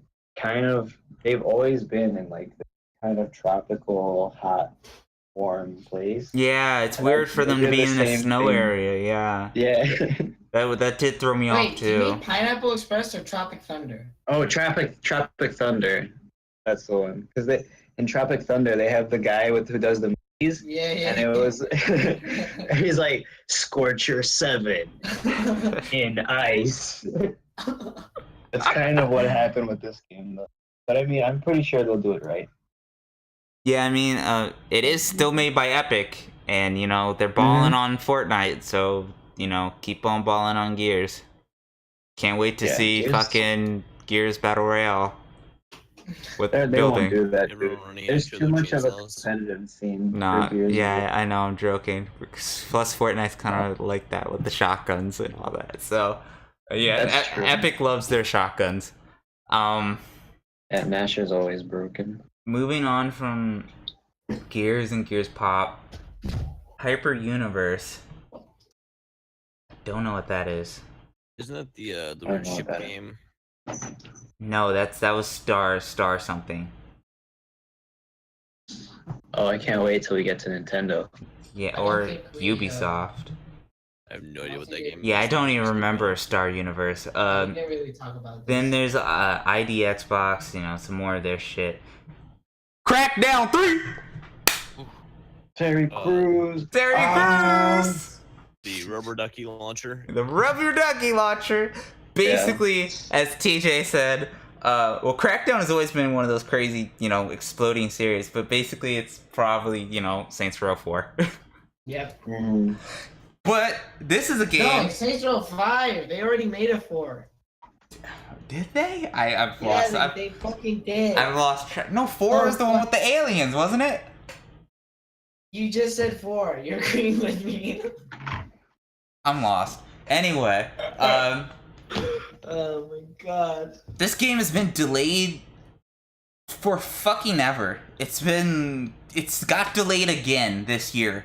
B: they've always been in like the kind of tropical, hot, warm place.
A: Yeah, it's
B: And
A: weird for them to
B: did
A: be
B: the
A: in the
B: same
A: snow
B: thing.
A: area. Yeah,
B: Yeah.
A: that did throw me off
C: Wait, do you
A: too.
C: mean Pineapple Express or Tropic Thunder?
B: Oh, Tropic Thunder. That's the one. Because in Tropic Thunder they have the guy who does the movies,
C: Yeah, yeah.
B: and it was he's like Scorcher 7 in ice. That's kind of what happened with this game, though. But I mean, I'm pretty sure they'll do it right.
A: Yeah, I mean, it is still made by Epic, and they're balling on Fortnite, so keep on balling on Gears. Can't wait to see
B: Gears.
A: fucking Gears Battle Royale with
B: They
A: building.
B: won't do that, dude.
D: Everyone running
B: There's
D: after
B: too
D: their
B: much of a
D: chainsaws.
B: competitive scene.
A: Nah,
B: for Gears.
A: yeah, I know, I'm joking. Plus, Fortnite's kind of like that with the shotguns and all that. So, yeah,
B: That's true.
A: Epic loves their shotguns.
B: And Masher's always broken.
A: Moving on from Gears and Gears Pop, Hyper Universe. Don't know what that is.
D: Isn't that the
B: I don't
D: weird
B: know what
D: ship
B: that is.
D: game?
A: No, that was Star something.
B: Oh, I can't wait till we get to Nintendo.
A: Yeah,
C: I don't
A: or
C: think we,
A: Ubisoft.
D: I have no idea what that game is.
A: Yeah, I don't even remember Star Universe.
C: We didn't really talk about this.
A: Then there's ID Xbox, some more of their shit. Crackdown 3!
B: Terry Crews.
A: Terry Crews!
D: The rubber ducky launcher.
A: The Rubber Ducky launcher. Basically, as TJ said, well, Crackdown has always been one of those crazy, exploding series, but basically it's probably, Saints Row 4.
C: Yep.
B: Mhm.
A: But this is a game.
C: No, Saints Row 5. They already made a 4.
A: Did they? I've
C: Yeah,
A: lost.
C: they fucking did.
A: I've lost track. No, 4 was the one with the aliens, wasn't it?
C: You just said 4. You're agreeing with me.
A: I'm lost. Anyway,
C: Oh my god.
A: this game has been delayed for fucking ever. It's got delayed again this year.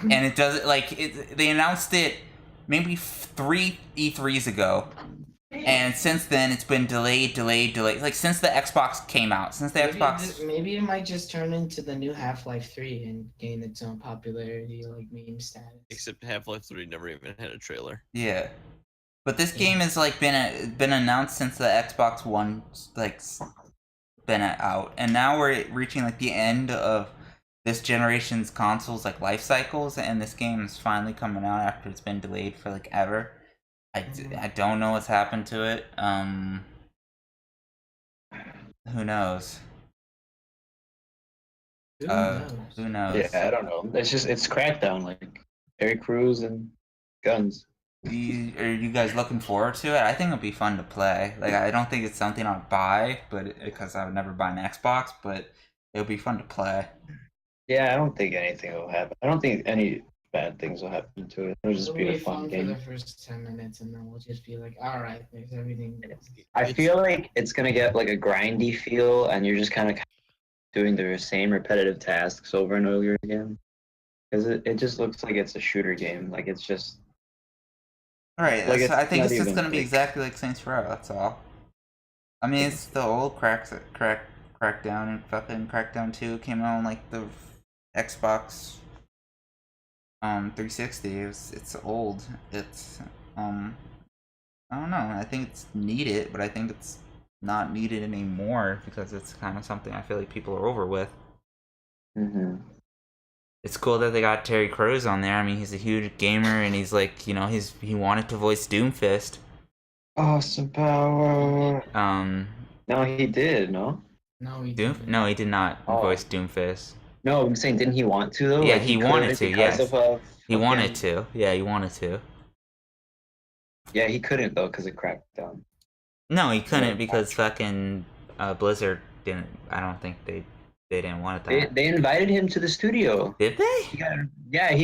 A: And it doesn't, they announced it maybe 3 E3s ago. And since then, it's been delayed. Like, since the Xbox came out. Since the Xbox...
C: Maybe it might just turn into the new Half-Life 3 and gain its own popularity, like meme status.
D: Except Half-Life 3 never even had a trailer.
A: Yeah. But this game has, been announced since the Xbox One, been out. And now we're reaching, the end of this generation's consoles, life cycles. And this game is finally coming out after it's been delayed for, ever. I don't know what's happened to it. Who knows? Who knows?
B: Yeah, I don't know. It's Crackdown, Terry Crews and guns.
A: Are you guys looking forward to it? I think it'll be fun to play. I don't think it's something I'll buy, because I would never buy an Xbox, but it'll be fun to play.
B: Yeah, I don't think anything will happen. I don't think any bad things will happen to it. It'll just
C: It'll
B: be a
C: be
B: fun
C: fun
B: game.
C: for the first 10 minutes, and then we'll just be like, alright, there's everything.
B: I feel like it's gonna get a grindy feel, and you're just kind of doing the same repetitive tasks over and over again. Because it just looks like it's a shooter game. It's just.
A: Alright,
B: It's
A: I think
B: not
A: it's just
B: even
A: gonna be
B: like-
A: exactly like Saints Row, that's all. I mean, it's the old Crackdown, and fucking Crackdown 2 came out on the Xbox 360. It's old. It's I don't know. I think it's needed, but I think it's not needed anymore because it's kind of something I feel like people are over with. It's cool that they got Terry Crews on there. I mean, he's a huge gamer, and he's like, he wanted to voice Doomfist.
B: Awesome power. No, he did. No.
C: No, he
A: Doom?
C: didn't.
A: No, he did not
B: Oh.
A: voice Doomfist.
B: No, I'm saying, didn't he want to though?
A: Yeah,
B: Like,
A: he
B: couldn't
A: wanted to.
B: because
A: Yes,
B: of
A: he wanted
B: fucking-
A: to. Yeah, he wanted to.
B: Yeah, he couldn't though because of Crackdown.
A: No, he couldn't
B: Yeah,
A: because fucking Blizzard didn't. I don't think they didn't want
B: They
A: that.
B: invited him to the studio.
A: Did they?
B: He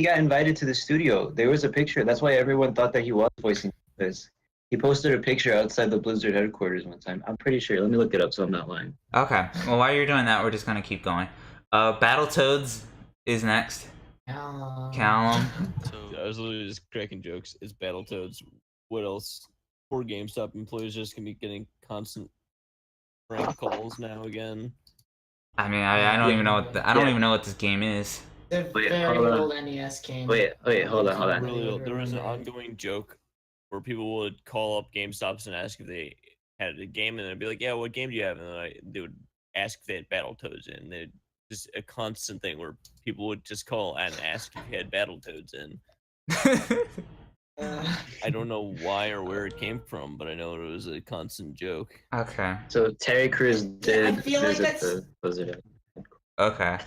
B: got invited to the studio. There was a picture. That's why everyone thought that he was voicing this. He posted a picture outside the Blizzard headquarters one time. I'm pretty sure. Let me look it up so I'm not lying.
A: Okay. Well, while you're doing that, we're just gonna keep going. Battletoads is next. Callum.
D: So I was literally just cracking jokes. It's Battletoads. What else? Poor GameStop employees just gonna be getting constant prank calls now again.
A: I mean, I don't even know what I don't
B: Yeah.
A: even know what this game is.
C: The
B: Wait,
C: very
B: hold on.
C: old NES game.
B: Wait, hold on.
D: Really, there was an ongoing joke where people would call up GameStops and ask if they had a game, and they'd be like, "Yeah, what game do you have?" And then they would ask if they had Battletoads in. They'd just a constant thing where people would just call and ask if you had Battletoads in. I don't know why or where it came from, but I know it was a constant joke.
A: Okay.
B: So Terry Crews did
C: feel like
B: visit
C: that's-
B: the Blizzard.
A: Okay.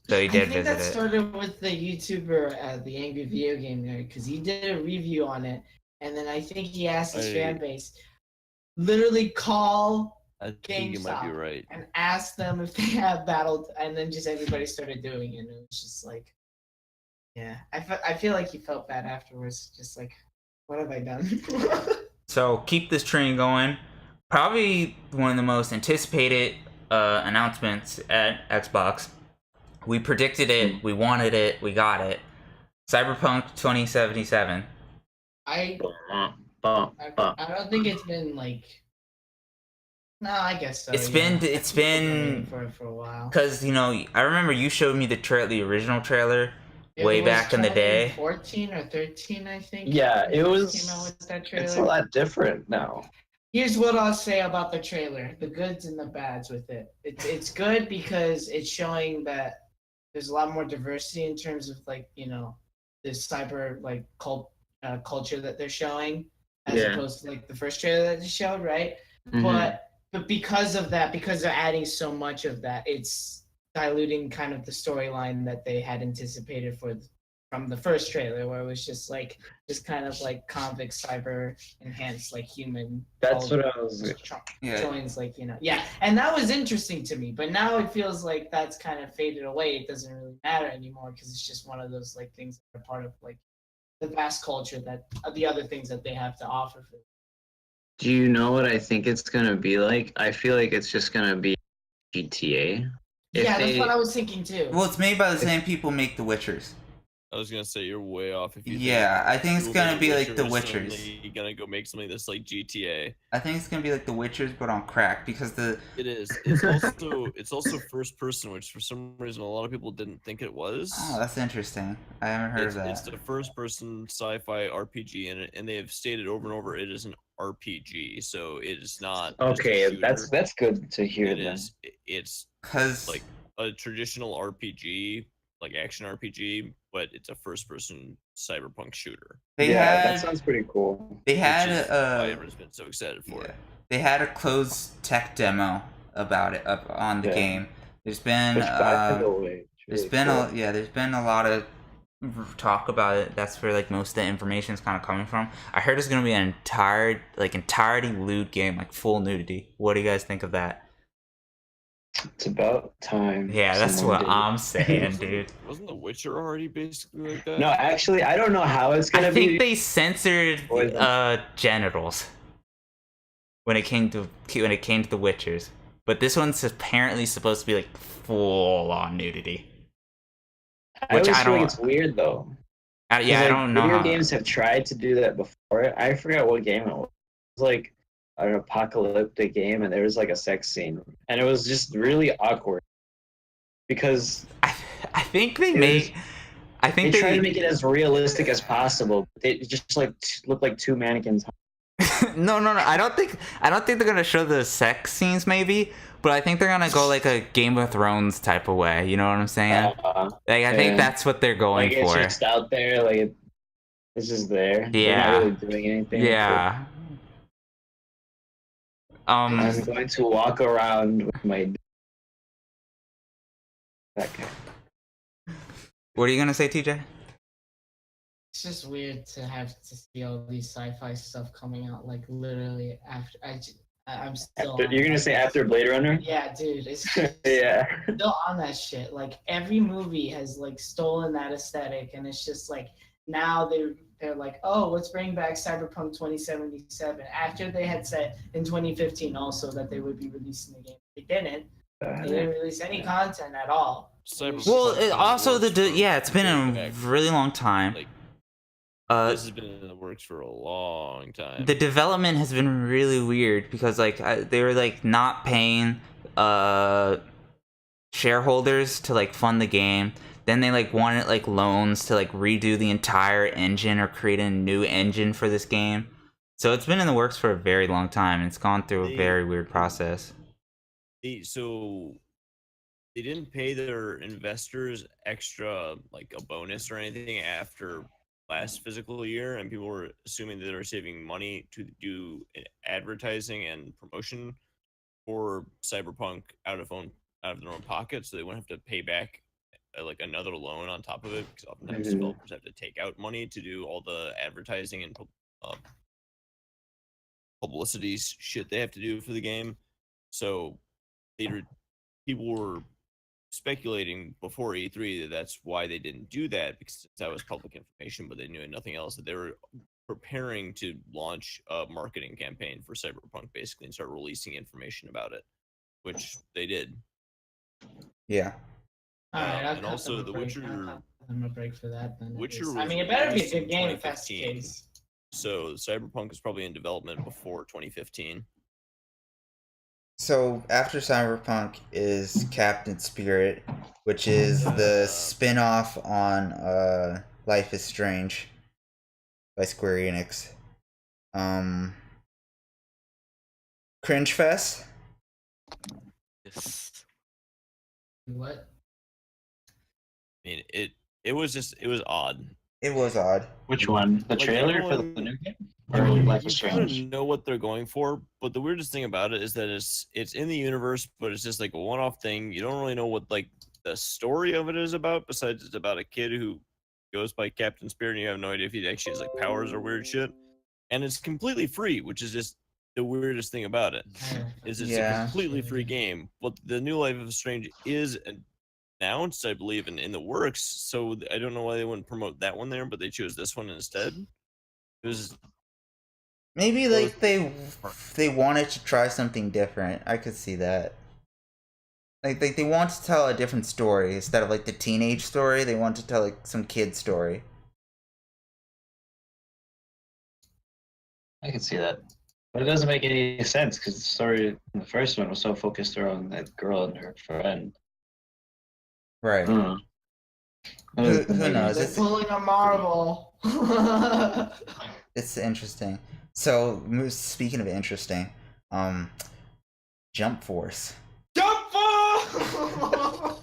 A: So he
C: I
A: did
C: think that
A: visit it.
C: started with the YouTuber, the Angry Video Game Nerd, because he did a review on it, and then I think he asked his fan base, literally call
D: I think you might be
C: GameStop
D: right.
C: and ask them if they have battled, and then just everybody started doing it. And it was just like, yeah, I feel like he felt bad afterwards, just like, what have I done?
A: So keep this train going. Probably one of the most anticipated announcements at Xbox. We predicted it. We wanted it. We got it. Cyberpunk 2077.
C: I
B: Bum.
C: don't think it's been like. No, I guess so.
A: It's
C: yeah.
A: been- it's
C: People have
A: been-
C: waiting for it for a while.
A: Cause I remember you showed me the original trailer way
C: It was
A: back in the day.
C: 2014 or 13, I think.
B: Yeah,
C: when
B: it
C: they
B: was.
C: Came out with that
B: It's
C: trailer.
B: a lot different now.
C: Here's what I'll say about the trailer: the goods and the bads with it. It's good because it's showing that there's a lot more diversity in terms of this cyber culture that they're showing, as
B: Yeah.
C: opposed to the first trailer that they showed, right?
B: Mhm.
C: But because of that, because they're adding so much of that, it's diluting kind of the storyline that they had anticipated from the first trailer, where it was just kind of convict cyber enhanced human.
B: That's what I was.
A: Yeah.
C: Joins yeah, and that was interesting to me. But now it feels like that's kind of faded away. It doesn't really matter anymore because it's just one of those things that are part of the vast culture that the other things that they have to offer for.
B: Do you know what I think it's gonna be like? I feel like it's just gonna be GTA.
C: Yeah, that's what I was thinking too.
A: Well, it's made by the same people make The Witchers.
D: I was gonna say you're way off if you.
A: Yeah, I think it's
D: Google
A: gonna be like The
D: Witcher is
A: Witchers.
D: suddenly gonna go make something that's like GTA.
A: I think it's gonna be like The Witchers, but on crack because
D: It is. It's also first person, which for some reason a lot of people didn't think it was.
A: Oh, that's interesting. I haven't heard of that.
D: It's the first person sci-fi RPG, and they have stated over and over it is an RPG, so it is not. just a
B: Okay,
D: shooter.
B: that's good to hear.
D: It
B: Then.
D: is. It's
A: Cause
D: like a traditional RPG, like action RPG, but it's a first-person cyberpunk shooter.
A: they
B: Yeah,
A: had
B: that sounds pretty cool.
A: they
D: Which
A: had
D: is why everyone's been so excited for
A: yeah,
D: it.
A: they had a closed tech demo about it up on the
B: Yeah.
A: game. There's been
B: Push back into way.
A: there's been there's been a lot of talk about it. That's where most of the information is kind of coming from. I heard it's gonna be an entirety lewd game, full nudity. What do you guys think of that?
B: It's about time.
A: Yeah, that's
B: someone
A: what
B: did it.
A: I'm saying, dude.
D: Wasn't The Witcher already basically like that?
B: No, actually, I don't know how it's gonna
A: I think
B: be.
A: they censored genitals when it came to the Witchers, but this one's apparently supposed to be full on nudity.
B: I
A: which
B: always
A: I
B: feel like
A: don't-
B: it's weird though.
A: I
B: 'Cause,
A: don't know.
B: Video
A: How,
B: games have tried to do that before. I forgot what game it was. It was like an apocalyptic game, and there was a sex scene, and it was just really awkward because
A: I think they
B: It
A: made. I
B: they
A: think
B: tried to make it as realistic as possible. They just looked like two mannequins
A: No. I don't think they're gonna show the sex scenes, maybe, but I think they're gonna go like a Game of Thrones type of way. You know what I'm saying? Like I think
B: Yeah.
A: that's what they're going
B: Like it's
A: for.
B: just out there, like it's just there. They're not
A: Yeah.
B: really doing anything.
A: Yeah.
B: I'm going to walk around with my. That guy.
A: What are you gonna say, TJ?
C: It's just weird to have to see all these sci-fi stuff coming out like literally after. I'm still.
B: After, you're gonna say after Blade Runner?
C: Yeah, dude. It's just
B: Yeah.
C: still on that shit. Like every movie has like stolen that aesthetic, and it's just like now they're like, oh, let's bring back Cyberpunk 2077. After they had said in 2015 also that they would be releasing the game, they didn't. They didn't release any content at all.
A: Well, it's been a really long time.
D: Like, this has been in the works for a long time.
A: The development has been really weird because like they were like not paying shareholders to like fund the game. Then they like wanted like loans to like redo the entire engine or create a new engine for this game. So it's been in the works for a very long time, and it's gone through a very weird process.
D: So they didn't pay their investors extra, like a bonus or anything after last fiscal year, and people were assuming that they were saving money to do advertising and promotion for Cyberpunk out of their own pocket, so they wouldn't have to pay back like another loan on top of it, because oftentimes developers have to take out money to do all the advertising and publicity shit they have to do for the game. So people were speculating before E3 that that's why they didn't do that, because that was public information, but they knew nothing else, that they were preparing to launch a marketing campaign for Cyberpunk basically and start releasing information about it, which they did.
A: Yeah.
C: All right,
D: and also The Witcher.
C: I'm a break for that. Then
D: Witcher.
C: I mean, it better be a good game if that's the case.
D: So Cyberpunk is probably in development before 2015.
A: So after Cyberpunk is Captain Spirit, which is the spin-off on Life is Strange by Square Enix. Cringe Fest.
D: Yes.
C: What?
D: I mean, it was odd.
A: It was odd.
B: Which one? The
D: Like,
B: trailer for
D: everyone-
B: the new game?
D: I
B: Or
D: mean,
B: Life
D: you
B: is
D: kind of
B: Strange?
D: know what they're going for, but the weirdest thing about it is that it's in the universe, but it's just like a one-off thing. You don't really know what like the story of it is about, besides it's about a kid who goes by Captain Spirit, and you have no idea if he actually has like powers or weird shit. And it's completely free, which is just the weirdest thing about it. Is it's a completely free game, but the new Life is Strange is announced, I believe, in the works. So I don't know why they wouldn't promote that one there, but they chose this one instead. It was.
A: Maybe like they wanted to try something different. I could see that. Like they want to tell a different story instead of like the teenage story. They want to tell like some kid story.
B: I can see that. But it doesn't make any sense because the story in the first one was so focused around that girl and her friend.
A: Right.
B: Mm.
A: Who knows?
C: They're pulling a Marvel.
A: It's interesting. So speaking of interesting, Jump Force.
C: Jump Force!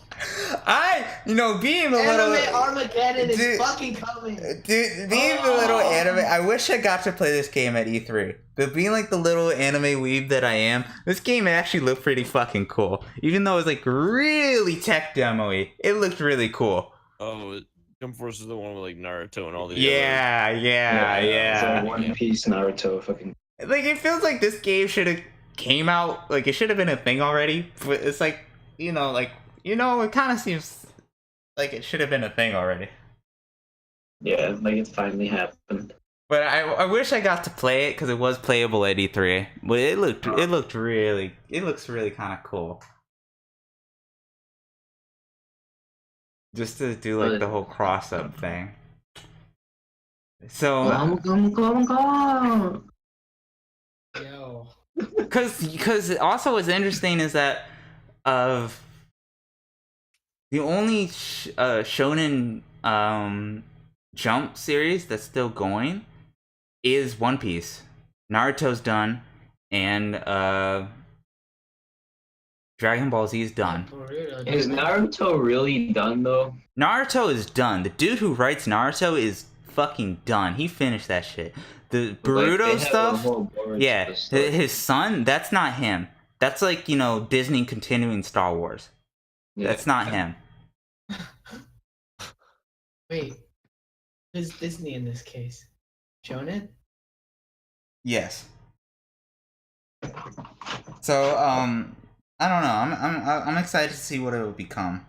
A: Being a little
C: Anime Armageddon
A: Dude,
C: is fucking coming.
A: Dude, being the little anime, I wish I got to play this game at E3. But being like the little anime weeb that I am, this game actually looked pretty fucking cool. Even though it was like really tech demo-y, it looked really cool.
D: Oh, Jump Force is the one with like Naruto and all the
A: Yeah.
B: It's like One Piece, Naruto, fucking.
A: Like it feels like this game should have came out, like it should have been a thing already. But it's like, it kind of seems like it should have been a thing already.
B: Yeah, like it finally happened.
A: But I wish I got to play it because it was playable at E3. But it looks really kind of cool. Just to do like the whole cross up thing. So
C: Yo.
A: because also what's interesting is that the only shonen Jump series that's still going is One Piece. Naruto's done, and Dragon Ball Z is done.
B: Is Naruto really done though?
A: Naruto is done. The dude who writes Naruto is fucking done. He finished that shit. The Boruto
B: They have a
A: stuff,
B: whole board
A: yeah,
B: to start.
A: his son, that's not him. That's like, Disney continuing Star Wars.
B: Yeah.
A: That's not him.
C: Wait, who's Disney in this case? Shonen?
A: Yes. So, I don't know. I'm excited to see what it will become.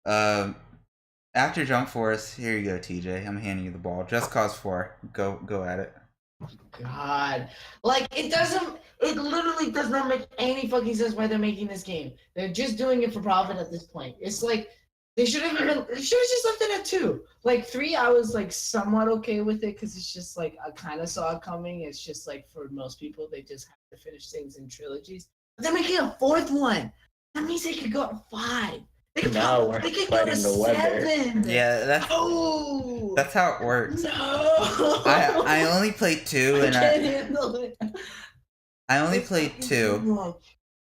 A: After Jump Force, here you go, TJ. I'm handing you the ball. Just Cause 4. Go at it.
C: God, like it literally does not make any fucking sense why they're making this game. They're just doing it for profit at this point. It's like they should have just left it at 2. Like 3, I was like somewhat okay with it because it's just like I kind of saw it coming. It's just like for most people, they just have to finish things in trilogies. But they're making a 4th one. That means they could go to 5. They could go to 7.
A: Yeah, that's how it works.
C: No.
A: I only played 2, and
C: can't handle it.
A: I only played 2,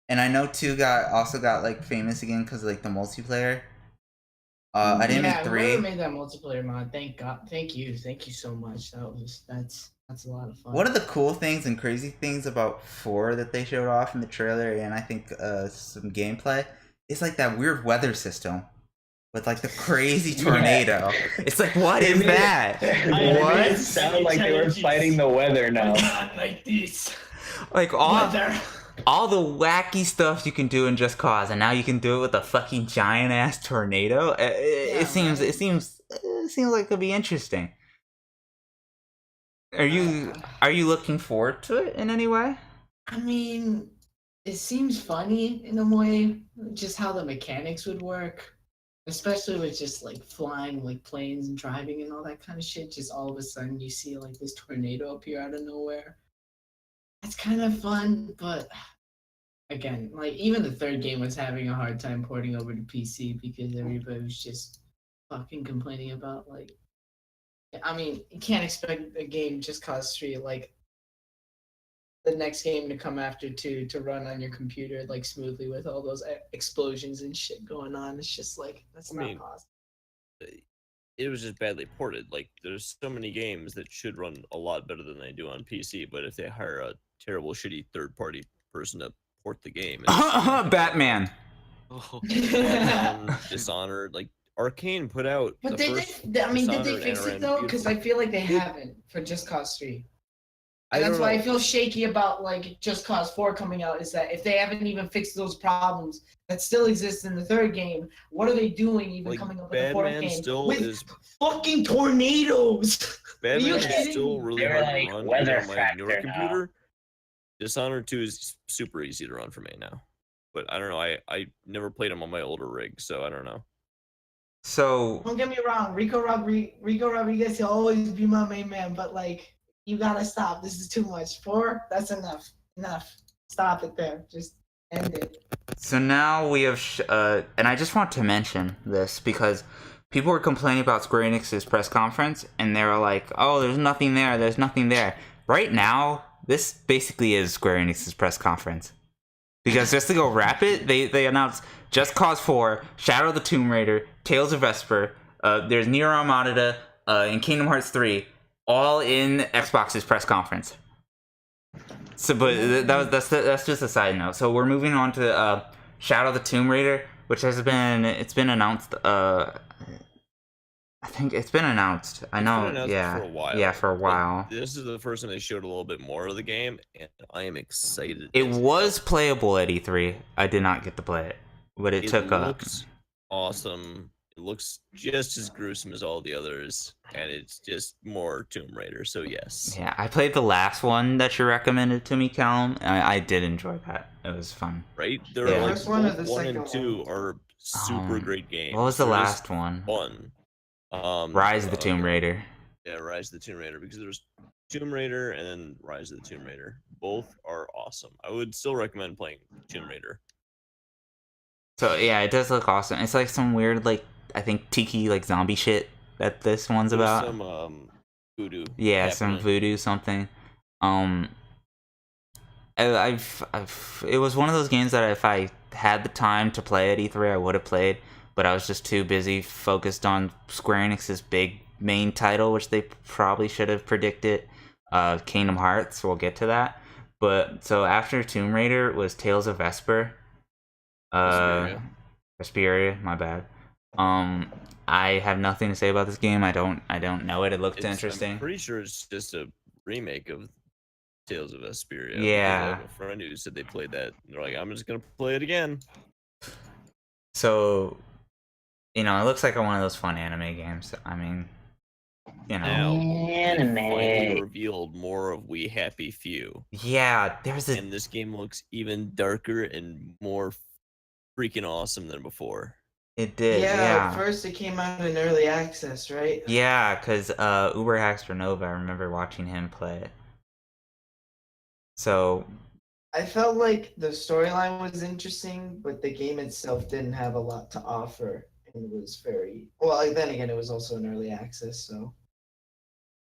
A: and I know 2 also got like famous again because like the multiplayer. I didn't make 3.
C: Whoever made that multiplayer mod, thank God, thank you so much. That's a lot of fun.
A: One of the cool things and crazy things about 4 that they showed off in the trailer, and I think some gameplay, is like that weird weather system with like the crazy tornado. It's like, what is that?
B: What? It sounded like they were fighting the weather now.
C: Not like this.
A: Like all the wacky stuff you can do in Just Cause, and now you can do it with a fucking giant ass tornado. It seems like it could be interesting. Are you looking forward to it in any way?
C: I mean, it seems funny in a way, just how the mechanics would work, especially with just like flying like planes and driving and all that kind of shit. Just all of a sudden you see like this tornado appear out of nowhere. It's kind of fun, but again, like even the 3rd game was having a hard time porting over to PC because everybody was just fucking complaining about like. I mean, you can't expect a game Just Cause 3 like the next game to come after 2 to run on your computer like smoothly with all those explosions and shit going on. It's just like that's not possible.
D: It was just badly ported. Like there's so many games that should run a lot better than they do on PC, but if they hire a terrible, shitty third-party person to port the game,
A: Batman.
D: Dishonored, like Arcane put out.
C: But did they fix it though? Because I feel like they haven't for Just Cause 3. And that's why I feel shaky about like Just Cause 4 coming out, is that if they haven't even fixed those problems that still exist in the 3rd game, what are they doing even like, coming up with the 4th game?
D: Still
C: with
D: is
C: fucking tornadoes.
D: Batman is still really hard to run on my newer computer. Dishonored 2 is super easy to run for me now. But I don't know, I never played them on my older rig, so I don't know.
A: So
C: don't get me wrong, Rico Rodriguez will always be my main man, but like you gotta stop. This is too much. 4, that's enough. Stop it there. Just end it.
A: So now we have, and I just want to mention this because people were complaining about Square Enix's press conference, and they were like, "Oh, there's nothing there. There's nothing there." Right now, this basically is Square Enix's press conference. Because just to go wrap it, they announced Just Cause 4, Shadow of the Tomb Raider, Tales of Vesper, there's Nier Automata, and Kingdom Hearts 3, all in Xbox's press conference. So, but that's just a side note. So we're moving on to Shadow of the Tomb Raider, which has been announced. I think it's been announced. I know, yeah,
D: for a while.
A: Yeah, for a while.
D: Like, this is the first time they showed a little bit more of the game, and I am excited.
A: It was playable at E3. I did not get to play it, but it took up.
D: Looks awesome. It looks just as gruesome as all the others, and it's just more Tomb Raider. So yes.
A: Yeah, I played the last one that you recommended to me, Callum. I did enjoy that. It was fun.
D: Right? There are like one and 2 are super great games.
A: What was the last one?
D: Fun.
A: Rise of the Tomb Raider.
D: Yeah, Rise of the Tomb Raider, because there's Tomb Raider and then Rise of the Tomb Raider. Both are awesome. I would still recommend playing Tomb Raider.
A: So yeah, it does look awesome. It's like some weird, like, I think tiki like zombie shit that this one's about.
D: Some voodoo.
A: Yeah,
D: happening.
A: some voodoo something. It was one of those games that if I had the time to play at E3, I would have played, but I was just too busy focused on Square Enix's big main title, which they probably should have predicted, Kingdom Hearts. We'll get to that. But so after Tomb Raider was Tales of Vesper, Vesperia, my bad. I have nothing to say about this game. I don't know it. It looked interesting.
D: I'm pretty sure it's just a remake of Tales of Vesperia.
A: Yeah.
D: I have a friend who said they played that. And they're like, I'm just gonna play it again.
A: So, it looks like one of those fun anime games. I mean,
D: Now,
B: Anime.
D: they finally revealed more of We Happy Few.
A: Yeah,
D: And this game looks even darker and more freaking awesome than before.
A: It did, yeah.
C: First it came out in early access, right?
A: Yeah, because Uber Hackster Nova, I remember watching him play it. So
C: I felt like the storyline was interesting, but the game itself didn't have a lot to offer, and was very well. Then again, it was also an early access, so.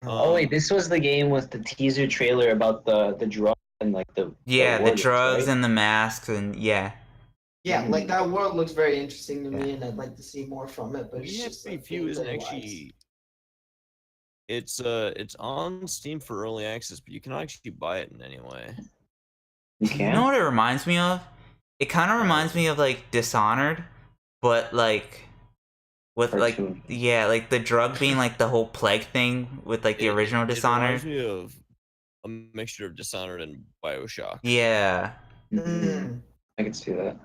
B: Oh wait, this was the game with the teaser trailer about the drug and like the
A: drugs,
B: right?
A: and the masks, and yeah.
C: Yeah, like that world looks very interesting to me, and I'd like to see more from it. But
D: We
C: it's just
D: Happy
C: like
D: Few isn't
C: gameplay-wise.
D: actually. It's on Steam for early access, but you can actually buy it in any way.
A: You know what it reminds me of? It kind of reminds me of like Dishonored, but like with
B: Cartoon.
A: like the drug being like the whole plague thing with like the original
D: It
A: Dishonored.
D: reminds me of a mixture of Dishonored and BioShock.
A: Yeah.
B: I can see that.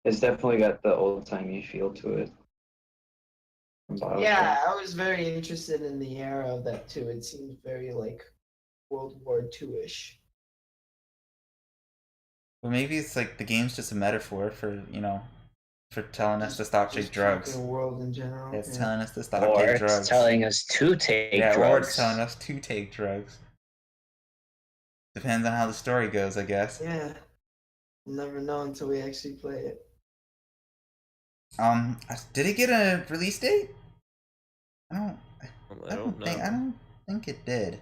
B: It's definitely got the old timey feel to it.
C: Yeah, I was very interested in the era of that too. It seems very like World War II-ish.
A: Well, maybe it's like the game's just a metaphor for for telling us to stop taking drugs.
C: The world in general.
A: It's telling us to stop
B: or
A: taking
B: it's
A: drugs.
B: telling us to take drugs.
A: Or it's telling us to take drugs. Depends on how the story goes, I guess.
C: Yeah. We'll never know until we actually play it.
A: Did it get a release date? I don't think it did.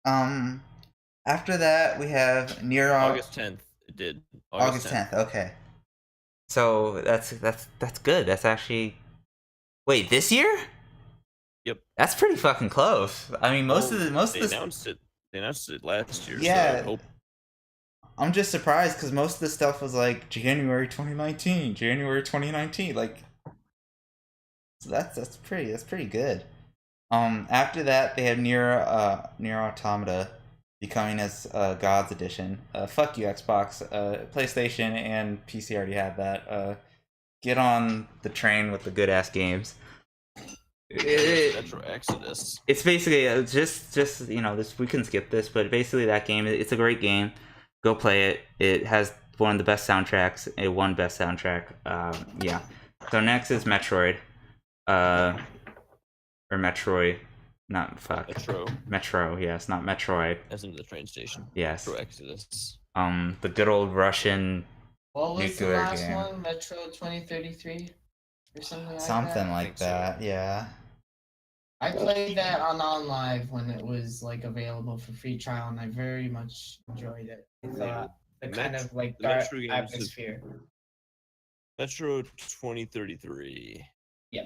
A: After that we have Nier.
D: August 10th. It did.
A: August 10th. Okay. So that's good. That's actually. Wait, this year?
D: Yep.
A: That's pretty fucking close. I mean, most of the
D: announced it. They announced it last year.
A: Yeah.
D: So
A: I'm just surprised because most of the stuff was like January 2019. Like, so that's pretty good. After that they have Nier Automata becoming as God's Edition. Fuck you, Xbox. PlayStation and PC already have that. Get on the train with the good ass games.
D: Metro Exodus.
A: It's basically just this. We can skip this, but basically that game. It's a great game. Go play it. It has one of the best soundtracks. It won best soundtrack. Yeah. So next is Metroid. Or Metroid. Not fuck. Metro. Yes, not Metroid.
D: As in the train station.
A: Yes.
D: Metro Exodus.
A: The good old Russian.
C: What was the
A: nuclear
C: last
A: game.
C: one? Metro 2033? Or something like that?
A: Something like that, yeah.
C: I played that on OnLive when it was like available for free trial, and I very much enjoyed it. I thought the kind of like dark atmosphere.
D: Metro 2033.
C: Yeah.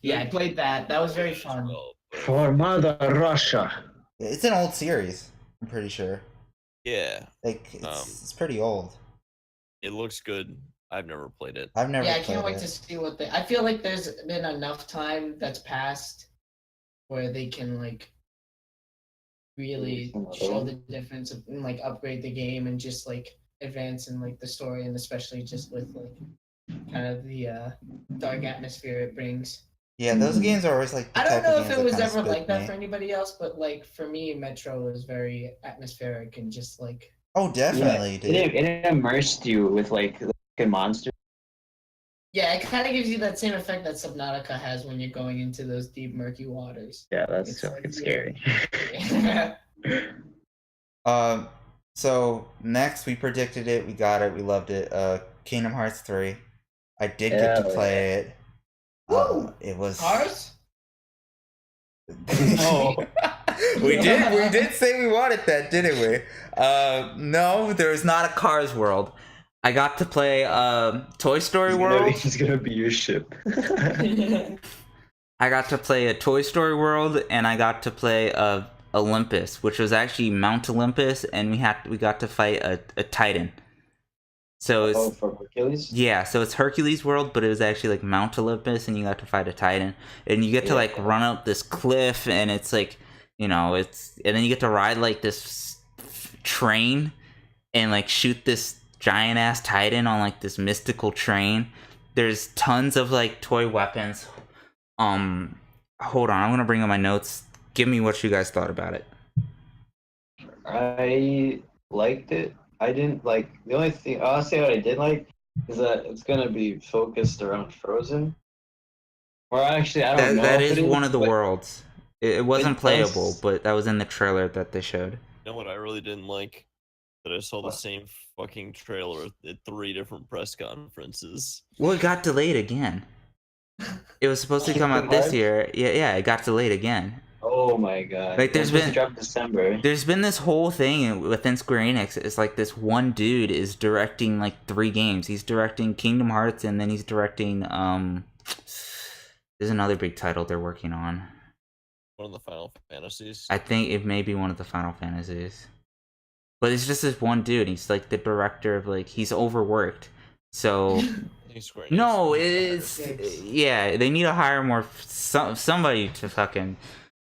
C: Yeah, I played that. That was very fun.
B: For Mother Russia.
A: It's an old series, I'm pretty sure.
D: Yeah.
A: Like it's pretty old.
D: It looks good. I've never played it.
A: I've never
C: Yeah, I
A: played
C: can't wait
A: it.
C: to see what they. I feel like there's been enough time that's passed where they can like really show the difference of, and like upgrade the game and just like advance in like the story, and especially just with like kind of the dark atmosphere it brings.
A: Yeah, those games are always like the
C: I don't
A: type of
C: know if
A: games
C: it was
A: kinda
C: ever like
A: spook
C: that
A: me.
C: for anybody else, but like for me, Metro was very atmospheric and just like.
A: Oh, definitely, dude.
B: It immersed you with like monsters.
C: Yeah, it kind of gives you that same effect that Subnautica has when you're going into those deep, murky waters.
B: Yeah, that's
C: It's
B: fucking
C: like,
B: scary.
A: So next we predicted it, we got it, we loved it. Kingdom Hearts 3. I did get to play it.
C: Woo!
A: It was
C: Cars?
B: No.
A: We did say we wanted that, didn't we? No, there is not a Cars World. I got to play Toy Story World.
B: It's gonna be your ship.
A: I got to play a Toy Story World, and I got to play Olympus, which was actually Mount Olympus, and we got to fight a Titan. So it's
B: for Hercules?
A: yeah, so it's Hercules World, but it was actually like Mount Olympus, and you got to fight a Titan, and you get to like run up this cliff, and it's like, and then you get to ride like this train, and like shoot this giant ass Titan on like this mystical train. There's tons of like toy weapons. Hold on, I'm gonna bring up my notes. Give me what you guys thought about it.
B: I liked it. I didn't like the only thing I'll say what I did like is that it's gonna be focused around Frozen. Or actually, I don't know.
A: That
B: if
A: is
B: it
A: one of the worlds. It wasn't
B: it
A: playable,
B: does-
A: but that was in the trailer that they showed.
D: You know what I really didn't like? That I saw the same fucking trailer at 3 different press conferences.
A: Well, it got delayed again. It was supposed to come out this year. Yeah, it got delayed again.
B: Oh my god!
A: Like, there's
B: It's supposed
A: been-
B: to drop in December.
A: There's been this whole thing within Square Enix. It's like this one dude is directing like 3 games. He's directing Kingdom Hearts, and then he's directing there's another big title they're working on.
D: One of the Final Fantasies.
A: I think it may be one of the Final Fantasies. But it's just this one dude. He's like the director of like, he's overworked. So no, it's yeah. They need to hire more somebody to fucking.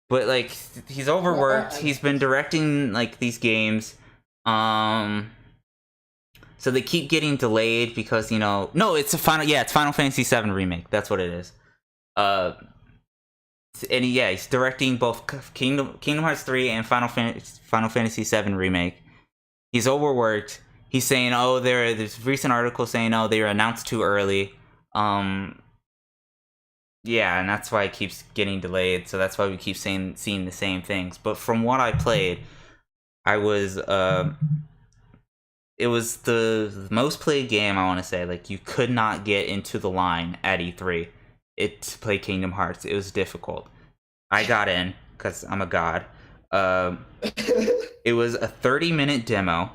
A: But like, he's overworked. He's been directing like these games. So they keep getting delayed because no, it's it's Final Fantasy VII remake. That's what it is. And he's directing both Kingdom Hearts 3 and Final Fantasy VII remake. He's overworked. He's saying, there's a recent article saying, they were announced too early. Yeah, and that's why it keeps getting delayed. So that's why we keep seeing the same things. But from what I played, it was the most played game, I want to say. Like, you could not get into the line at E3 to play Kingdom Hearts. It was difficult. I got in because I'm a god. It was a 30-minute demo.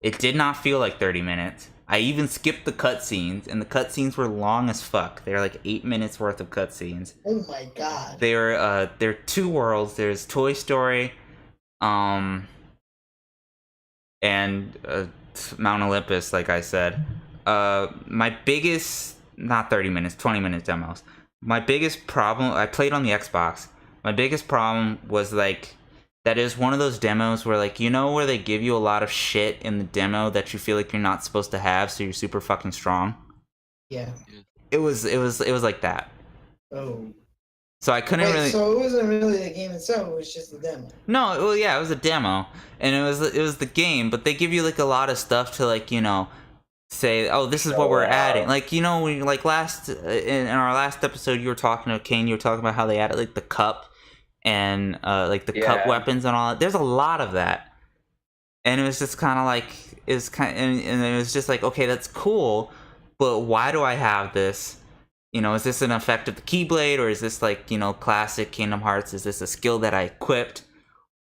A: It did not feel like 30 minutes. I even skipped the cutscenes, and the cutscenes were long as fuck. They're like 8 minutes worth of cutscenes.
C: Oh my god.
A: There are 2 worlds. There's Toy Story, and Mount Olympus, like I said. My biggest, not 30 minutes, 20-minute demos. My biggest problem, I played on the Xbox. My biggest problem was like, that is one of those demos where like, where they give you a lot of shit in the demo that you feel like you're not supposed to have, so you're super fucking strong.
C: Yeah.
A: It was like that.
C: Oh.
A: So I couldn't really.
C: So it wasn't really the game itself. It was just the demo.
A: No, well, yeah, it was a demo, and it was the game, but they give you like a lot of stuff to like say, this is what we're adding. Like in our last episode, you were talking to Kane. You were talking about how they added like the cup. And like the cup weapons and all that. There's a lot of that, and it was just kind of like and it was just like, okay, that's cool, but why do I have this? Is this an effect of the Keyblade, or is this like classic Kingdom Hearts? Is this a skill that I equipped,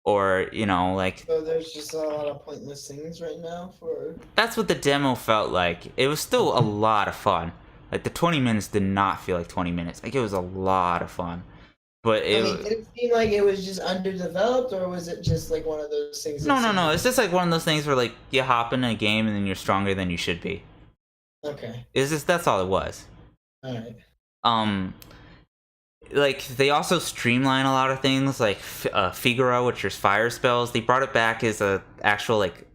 A: or like?
C: So there's just a lot of pointless things right now for.
A: That's what the demo felt like. It was still a lot of fun. Like the 20 minutes did not feel like 20 minutes. Like it was a lot of fun. But
C: did it seem like it was just underdeveloped, or was it just like one of those things?
A: No. It's just like one of those things where like you hop in a game and then you're stronger than you should be.
C: Okay.
A: That's all it was.
C: Alright.
A: Like they also streamline a lot of things, like Figaro, which is fire spells. They brought it back as a actual like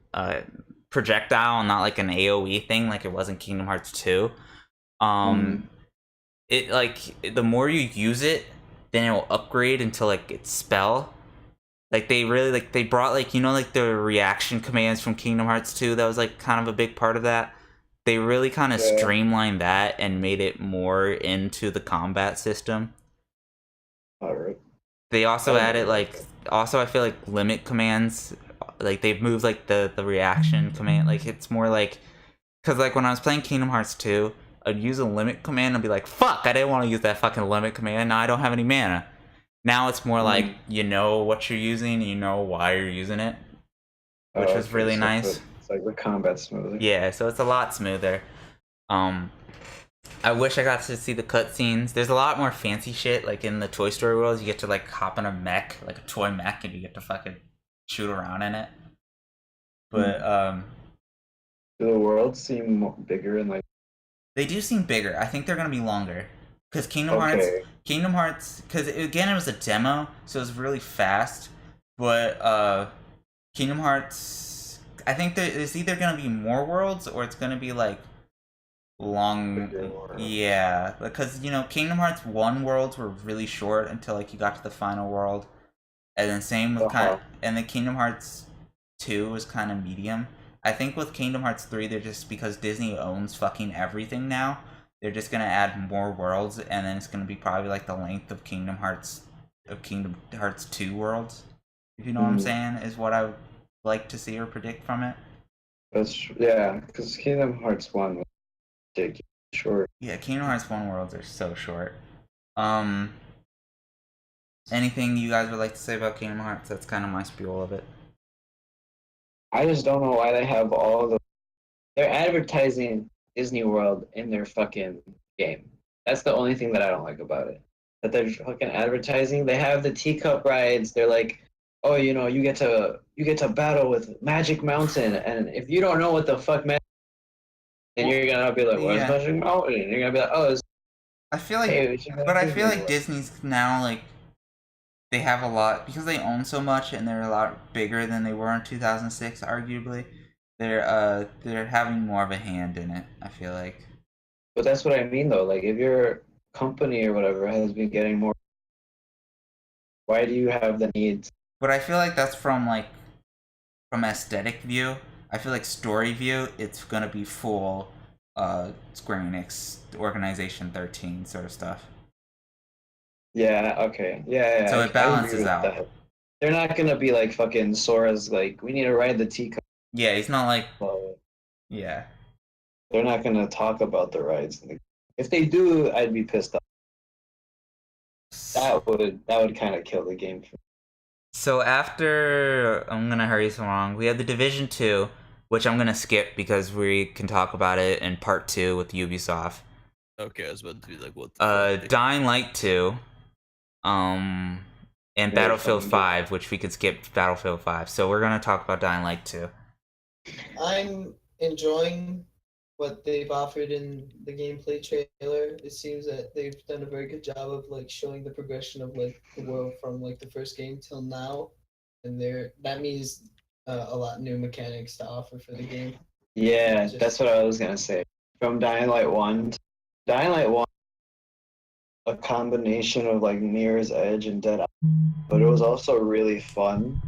A: projectile and not like an AoE thing like it was in Kingdom Hearts 2. It like the more you use it, then it will upgrade until like its spell. Like they really like they brought like like the reaction commands from Kingdom Hearts 2. That was like kind of a big part of that. They really kind of streamlined that and made it more into the combat system.
B: Alright.
A: They also added like I feel like limit commands. Like they've moved like the reaction command. Like it's more like, because like when I was playing Kingdom Hearts 2, I'd use a limit command and be like, fuck, I didn't want to use that fucking limit command. Now I don't have any mana. Now it's more like
B: Mhm.
A: you know what you're using, you know why you're using it, which was
B: Okay,
A: really
B: so
A: nice.
B: it's like the combat smoother.
A: Yeah, so it's a lot smoother. Um, I wish I got to see the cutscenes. There's a lot more fancy shit, like in the Toy Story world. You get to like hop in a mech, like a toy mech, and you get to fucking shoot around in it. But
B: Do the worlds seem bigger and like
A: they do seem bigger. I think they're gonna be longer because
B: okay?
A: Kingdom Hearts, because again it was a demo, so it was really fast. But Kingdom Hearts, I think that it's either gonna be more worlds or it's gonna be like
B: Bigger
A: long.
B: worlds.
A: Yeah, because you know Kingdom Hearts 1 worlds were really short until like you got to the final world, and then same with and the Kingdom Hearts 2 was kind of medium. I think with Kingdom Hearts 3, they're just because Disney owns fucking everything now. They're just gonna add more worlds, and then it's gonna be probably like the length of Kingdom Hearts 2 worlds. If you know what I'm saying, is what I would like to see or predict from it.
B: Yeah, because Kingdom Hearts 1 was ridiculous short.
A: Yeah, Kingdom Hearts 1 worlds are so short. Um, anything you guys would like to say about Kingdom Hearts? That's kind of my spiel of it.
B: I just don't know why they have all the. They're advertising Disney World in their fucking game. That's the only thing that I don't like about it. That they're fucking advertising. They have the teacup rides. They're like, oh, you get to battle with Magic Mountain, and if you don't know what the fuck Magic, then you're gonna be like, what's
A: Yeah,
B: Magic Mountain? And you're gonna be like, oh, it's
A: I feel like,
B: hey, we should go
A: but
B: to
A: I feel
B: Disney
A: like
B: World.
A: Disney's now like they have a lot because they own so much and they're a lot bigger than they were in 2006. Arguably, they're having more of a hand in it. I feel like.
B: But that's what I mean though. Like if your company or whatever has been getting more, why do you have the need?
A: But I feel like that's from aesthetic view. I feel like story view, it's gonna be full Square Enix Organization 13 sort of stuff.
B: Yeah, okay. Yeah,
A: So it
B: I agree
A: balances
B: with
A: out.
B: that. They're not gonna be like fucking Sora's like, we need to ride the teacup.
A: Yeah, he's not like
B: Club.
A: yeah.
B: They're not gonna talk about the rides. If they do, I'd be pissed off. That would kind of kill the game.
A: So after I'm gonna hurry some along, we have the Division 2, which I'm gonna skip because we can talk about it in part 2 with Ubisoft.
D: Okay, I was about to be like, what the fuck?
A: Dying Light 2, and
B: Really
A: Battlefield
B: fun game.
A: 5, which we could skip Battlefield 5. So we're gonna talk about Dying Light 2.
C: I'm enjoying what they've offered in the gameplay trailer. It seems that they've done a very good job of like showing the progression of like the world from like the first game till now, and that means a lot new mechanics to offer for the game.
B: Yeah,
C: Just-
B: that's what I was gonna say. From Dying Light 1, Dying Light 1, a combination of like Mirror's Edge and Dead Island, but it was also really fun.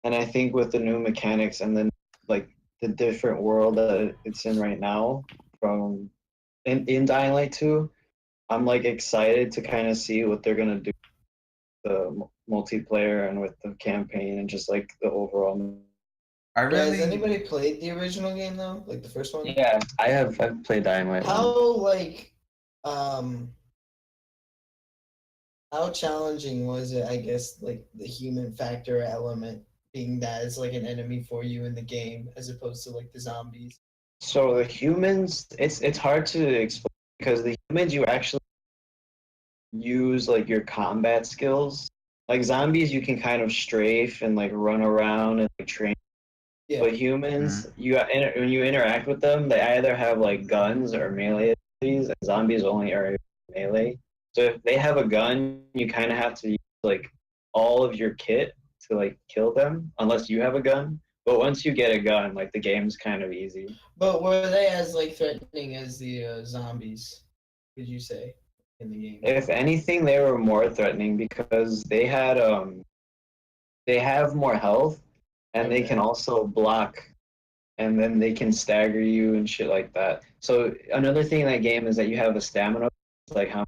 B: And I think with the new mechanics and then like the different world that it's in right now from in Dying Light 2, I'm like excited to kind of see what they're gonna do with the multiplayer and with the campaign and just like the overall.
C: Has anybody played the original game though, like the first one?
B: Yeah, I've played Dying Light 1.
C: How like how challenging was it? I guess like the human factor element being that it's like an enemy for you in the game as opposed to like the zombies.
B: So the humans, it's hard to explain because the humans you actually use like your combat skills. Like zombies, you can kind of strafe and like run around and like train.
C: Yeah.
B: But humans, when you interact with them, they either have like guns or melee abilities, and zombies only are melee. So if they have a gun, you kind of have to use like all of your kit to like kill them, unless you have a gun. But once you get a gun, like the game's kind of easy.
C: But were they as like threatening as the zombies? Would you say in the game?
B: If anything, they were more threatening because they have more health and they
C: Okay.
B: can also block and then they can stagger you and shit like that. So another thing in that game is that you have a stamina, like how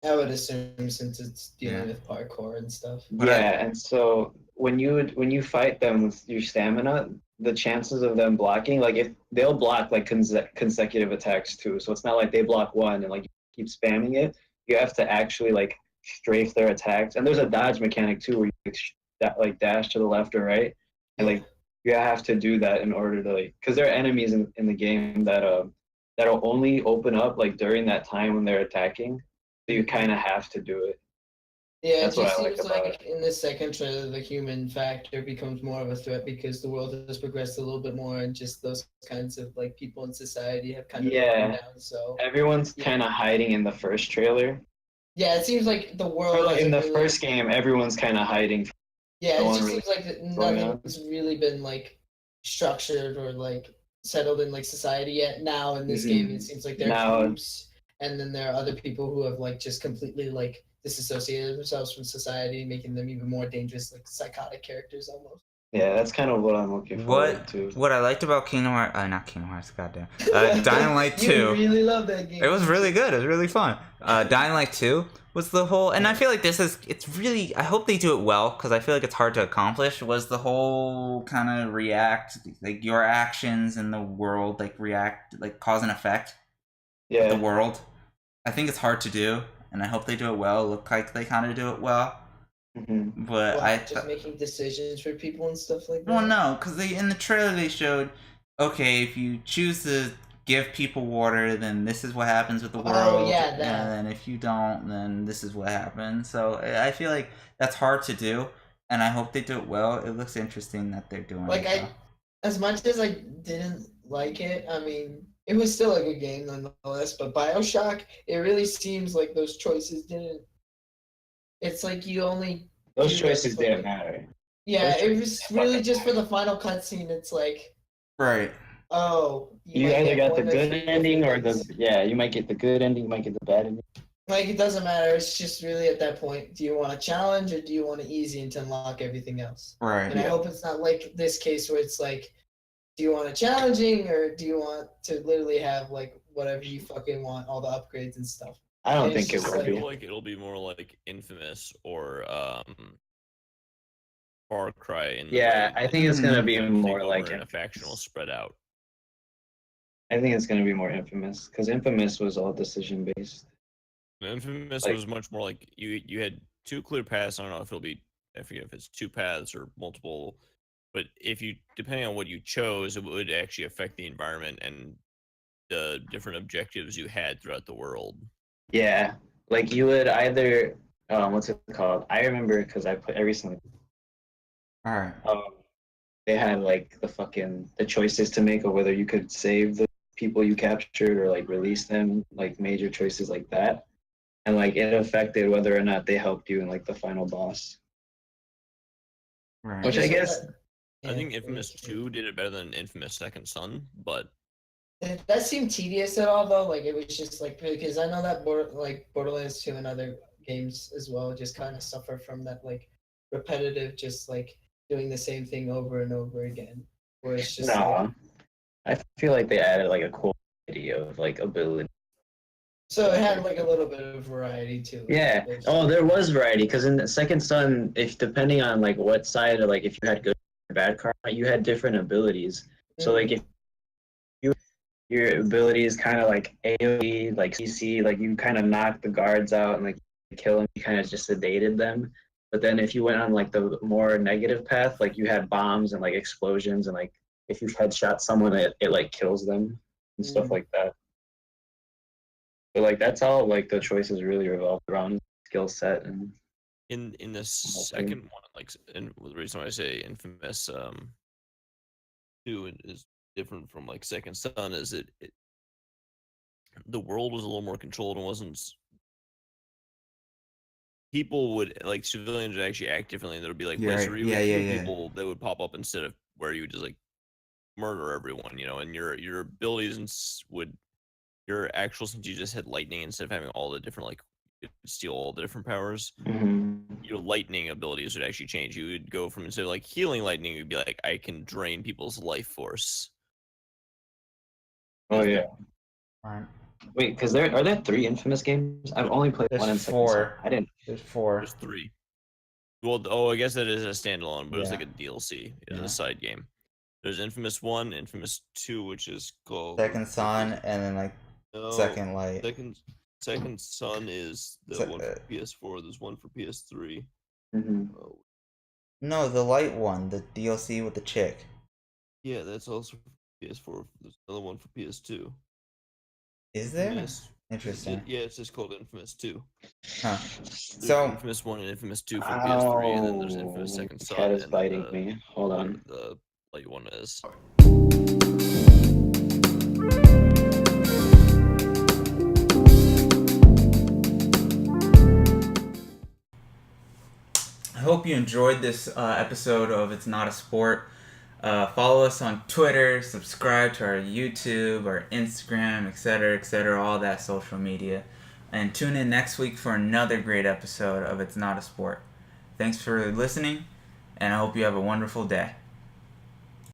C: I would assume since it's dealing with parkour and stuff.
B: yeah, and so when you fight them with your stamina, the chances of them blocking, like if they'll block like consecutive attacks too, so it's not like they block one and like you keep spamming it. You have to actually like strafe their attacks. And there's a dodge mechanic too, where you like dash to the left or right, and like you have to do that in order to like, because there are enemies in the game that that'll only open up like during that time when they're attacking. So you kind of have to do it.
C: Yeah,
B: That's
C: it
B: what
C: just
B: I like
C: seems
B: about
C: like in the second trailer, the human factor becomes more of a threat because the world has progressed a little bit more, and just those kinds of like people in society have kind of broken
B: Yeah,
C: down. So
B: everyone's
C: yeah,
B: kind of hiding in the first trailer.
C: yeah, it seems like the
B: Or
C: world
B: like in
C: hasn't
B: the
C: really.
B: first game, everyone's kind of hiding.
C: Yeah,
B: No
C: it
B: one
C: just
B: really
C: seems like that
B: going on.
C: nothing's really been like structured or like settled in like society yet. Now in this game, it seems like there are
B: Now,
C: groups, and then there are other people who have like just completely like disassociated themselves from society, making them even more dangerous, like psychotic characters almost.
B: yeah, that's kind of what I'm looking forward to.
A: What I liked about Kingdom Hearts, not Kingdom Hearts, goddamn, Dying Light
C: You
A: 2.
C: really love that game.
A: It was really good. It was really fun. Dying Light 2 was the whole, and I feel like it's really, I hope they do it well, because I feel like it's hard to accomplish, was the whole kind of react, like your actions in the world, like react, like cause and effect with the world. I think it's hard to do, and I hope they do it well. It look like they kind of do it well. But
C: What, just making decisions for people and stuff like that.
A: Well, no, because they in the trailer they showed, okay, if you choose to give people water, then this is what happens with the world.
C: Oh yeah, that.
A: And then if you don't, then this is what happens. So I feel like that's hard to do, and I hope they do it well. It looks interesting that they're doing
C: Like
A: it.
C: as much as I didn't like it, I mean, it was still a good game nonetheless. But BioShock, it really seems like those choices didn't. It's like you only.
B: Those choices didn't matter.
C: Yeah, it was really just for the final cutscene. It's like.
A: Right.
C: Oh.
B: You either got the good ending or you might get the good ending, you might get the bad ending.
C: Like, it doesn't matter. It's just really at that point, do you want a challenge or do you want it easy and to unlock everything else?
A: Right.
C: And I hope it's not like this case where it's like, do you want a challenging or do you want to literally have like whatever you fucking want, all the upgrades and stuff?
B: I don't think it will
D: I feel
B: be.
D: like it'll be more like Infamous or Far Cry.
B: Yeah, I think it's gonna be more like
D: a factional spread out.
B: I think it's gonna be more Infamous because Infamous was all decision based.
D: Infamous was much more like you had two clear paths. I don't know if I forget if it's two paths or multiple, but if you depending on what you chose, it would actually affect the environment and the different objectives you had throughout the world.
B: Yeah, like you would either what's it called? I remember because I recently.
A: All right.
B: They had like the choices to make of whether you could save the people you captured or like release them, like major choices like that, and like it affected whether or not they helped you in like the final boss.
A: Right.
B: Which I guess.
D: I think Infamous 2 did it better than Infamous Second Son, but
C: Did that seem tedious at all though? Like it was just like because I know that Borderlands 2 and other games as well just kind of suffer from that like repetitive, just like doing the same thing over and over again. Where it's just
B: I feel like they added like a cool idea of like ability.
C: So it had like a little bit of variety to it.
B: Yeah. Oh, there was variety because in the Second Son, if depending on like what side or like if you had good or bad karma, you had different abilities. So like if your ability is kind of like AoE, like CC, like you kind of knock the guards out and like kill them, you kind of just sedated them. But then if you went on like the more negative path, like you had bombs and like explosions and like if you headshot someone, it like kills them and stuff like that. But like that's all like the choices really revolved around skill set and.
D: In the second one, like, and the reason why I say Infamous 2 is different from like Second Son is the world was a little more controlled and wasn't. People would like civilians would actually act differently, and there would be like places where you would kill people that would pop up instead of where you would just like murder everyone, you know, and your abilities would your actual since you just had lightning instead of having all the different like steal all the different powers. Your lightning abilities would actually change. You would go from instead of like healing lightning, you'd be like, I can drain people's life force.
B: Oh yeah.
A: Right.
B: Wait, because are there 3 Infamous games? I've only played one and 4. I didn't.
A: There's 4.
D: There's 3. Well, I guess that is a standalone, but it's like a DLC. It's a side game. There's Infamous 1, Infamous 2, which is called
A: Second Son, and then like Second Light.
D: Second Son is the one for PS4. There's one for PS3. Oh,
A: No, the light one, the DLC with the chick.
D: yeah, that's also for PS4. There's another one for PS2.
A: Is there?
D: Infamous.
A: Interesting.
D: Yeah, it's just called Infamous 2.
A: Huh.
D: There's
A: So,
D: Infamous 1 and Infamous 2 for PS3, and then there's Infamous
B: Oh,
D: Second
B: the
D: Son,
B: cat is
D: and
B: biting
D: then
B: me. Hold on.
D: the light one is.
A: I hope you enjoyed this episode of It's Not a Sport. Follow us on Twitter, subscribe to our YouTube, our Instagram, etc., all that social media. And tune in next week for another great episode of It's Not a Sport. Thanks for listening, and I hope you have a wonderful day.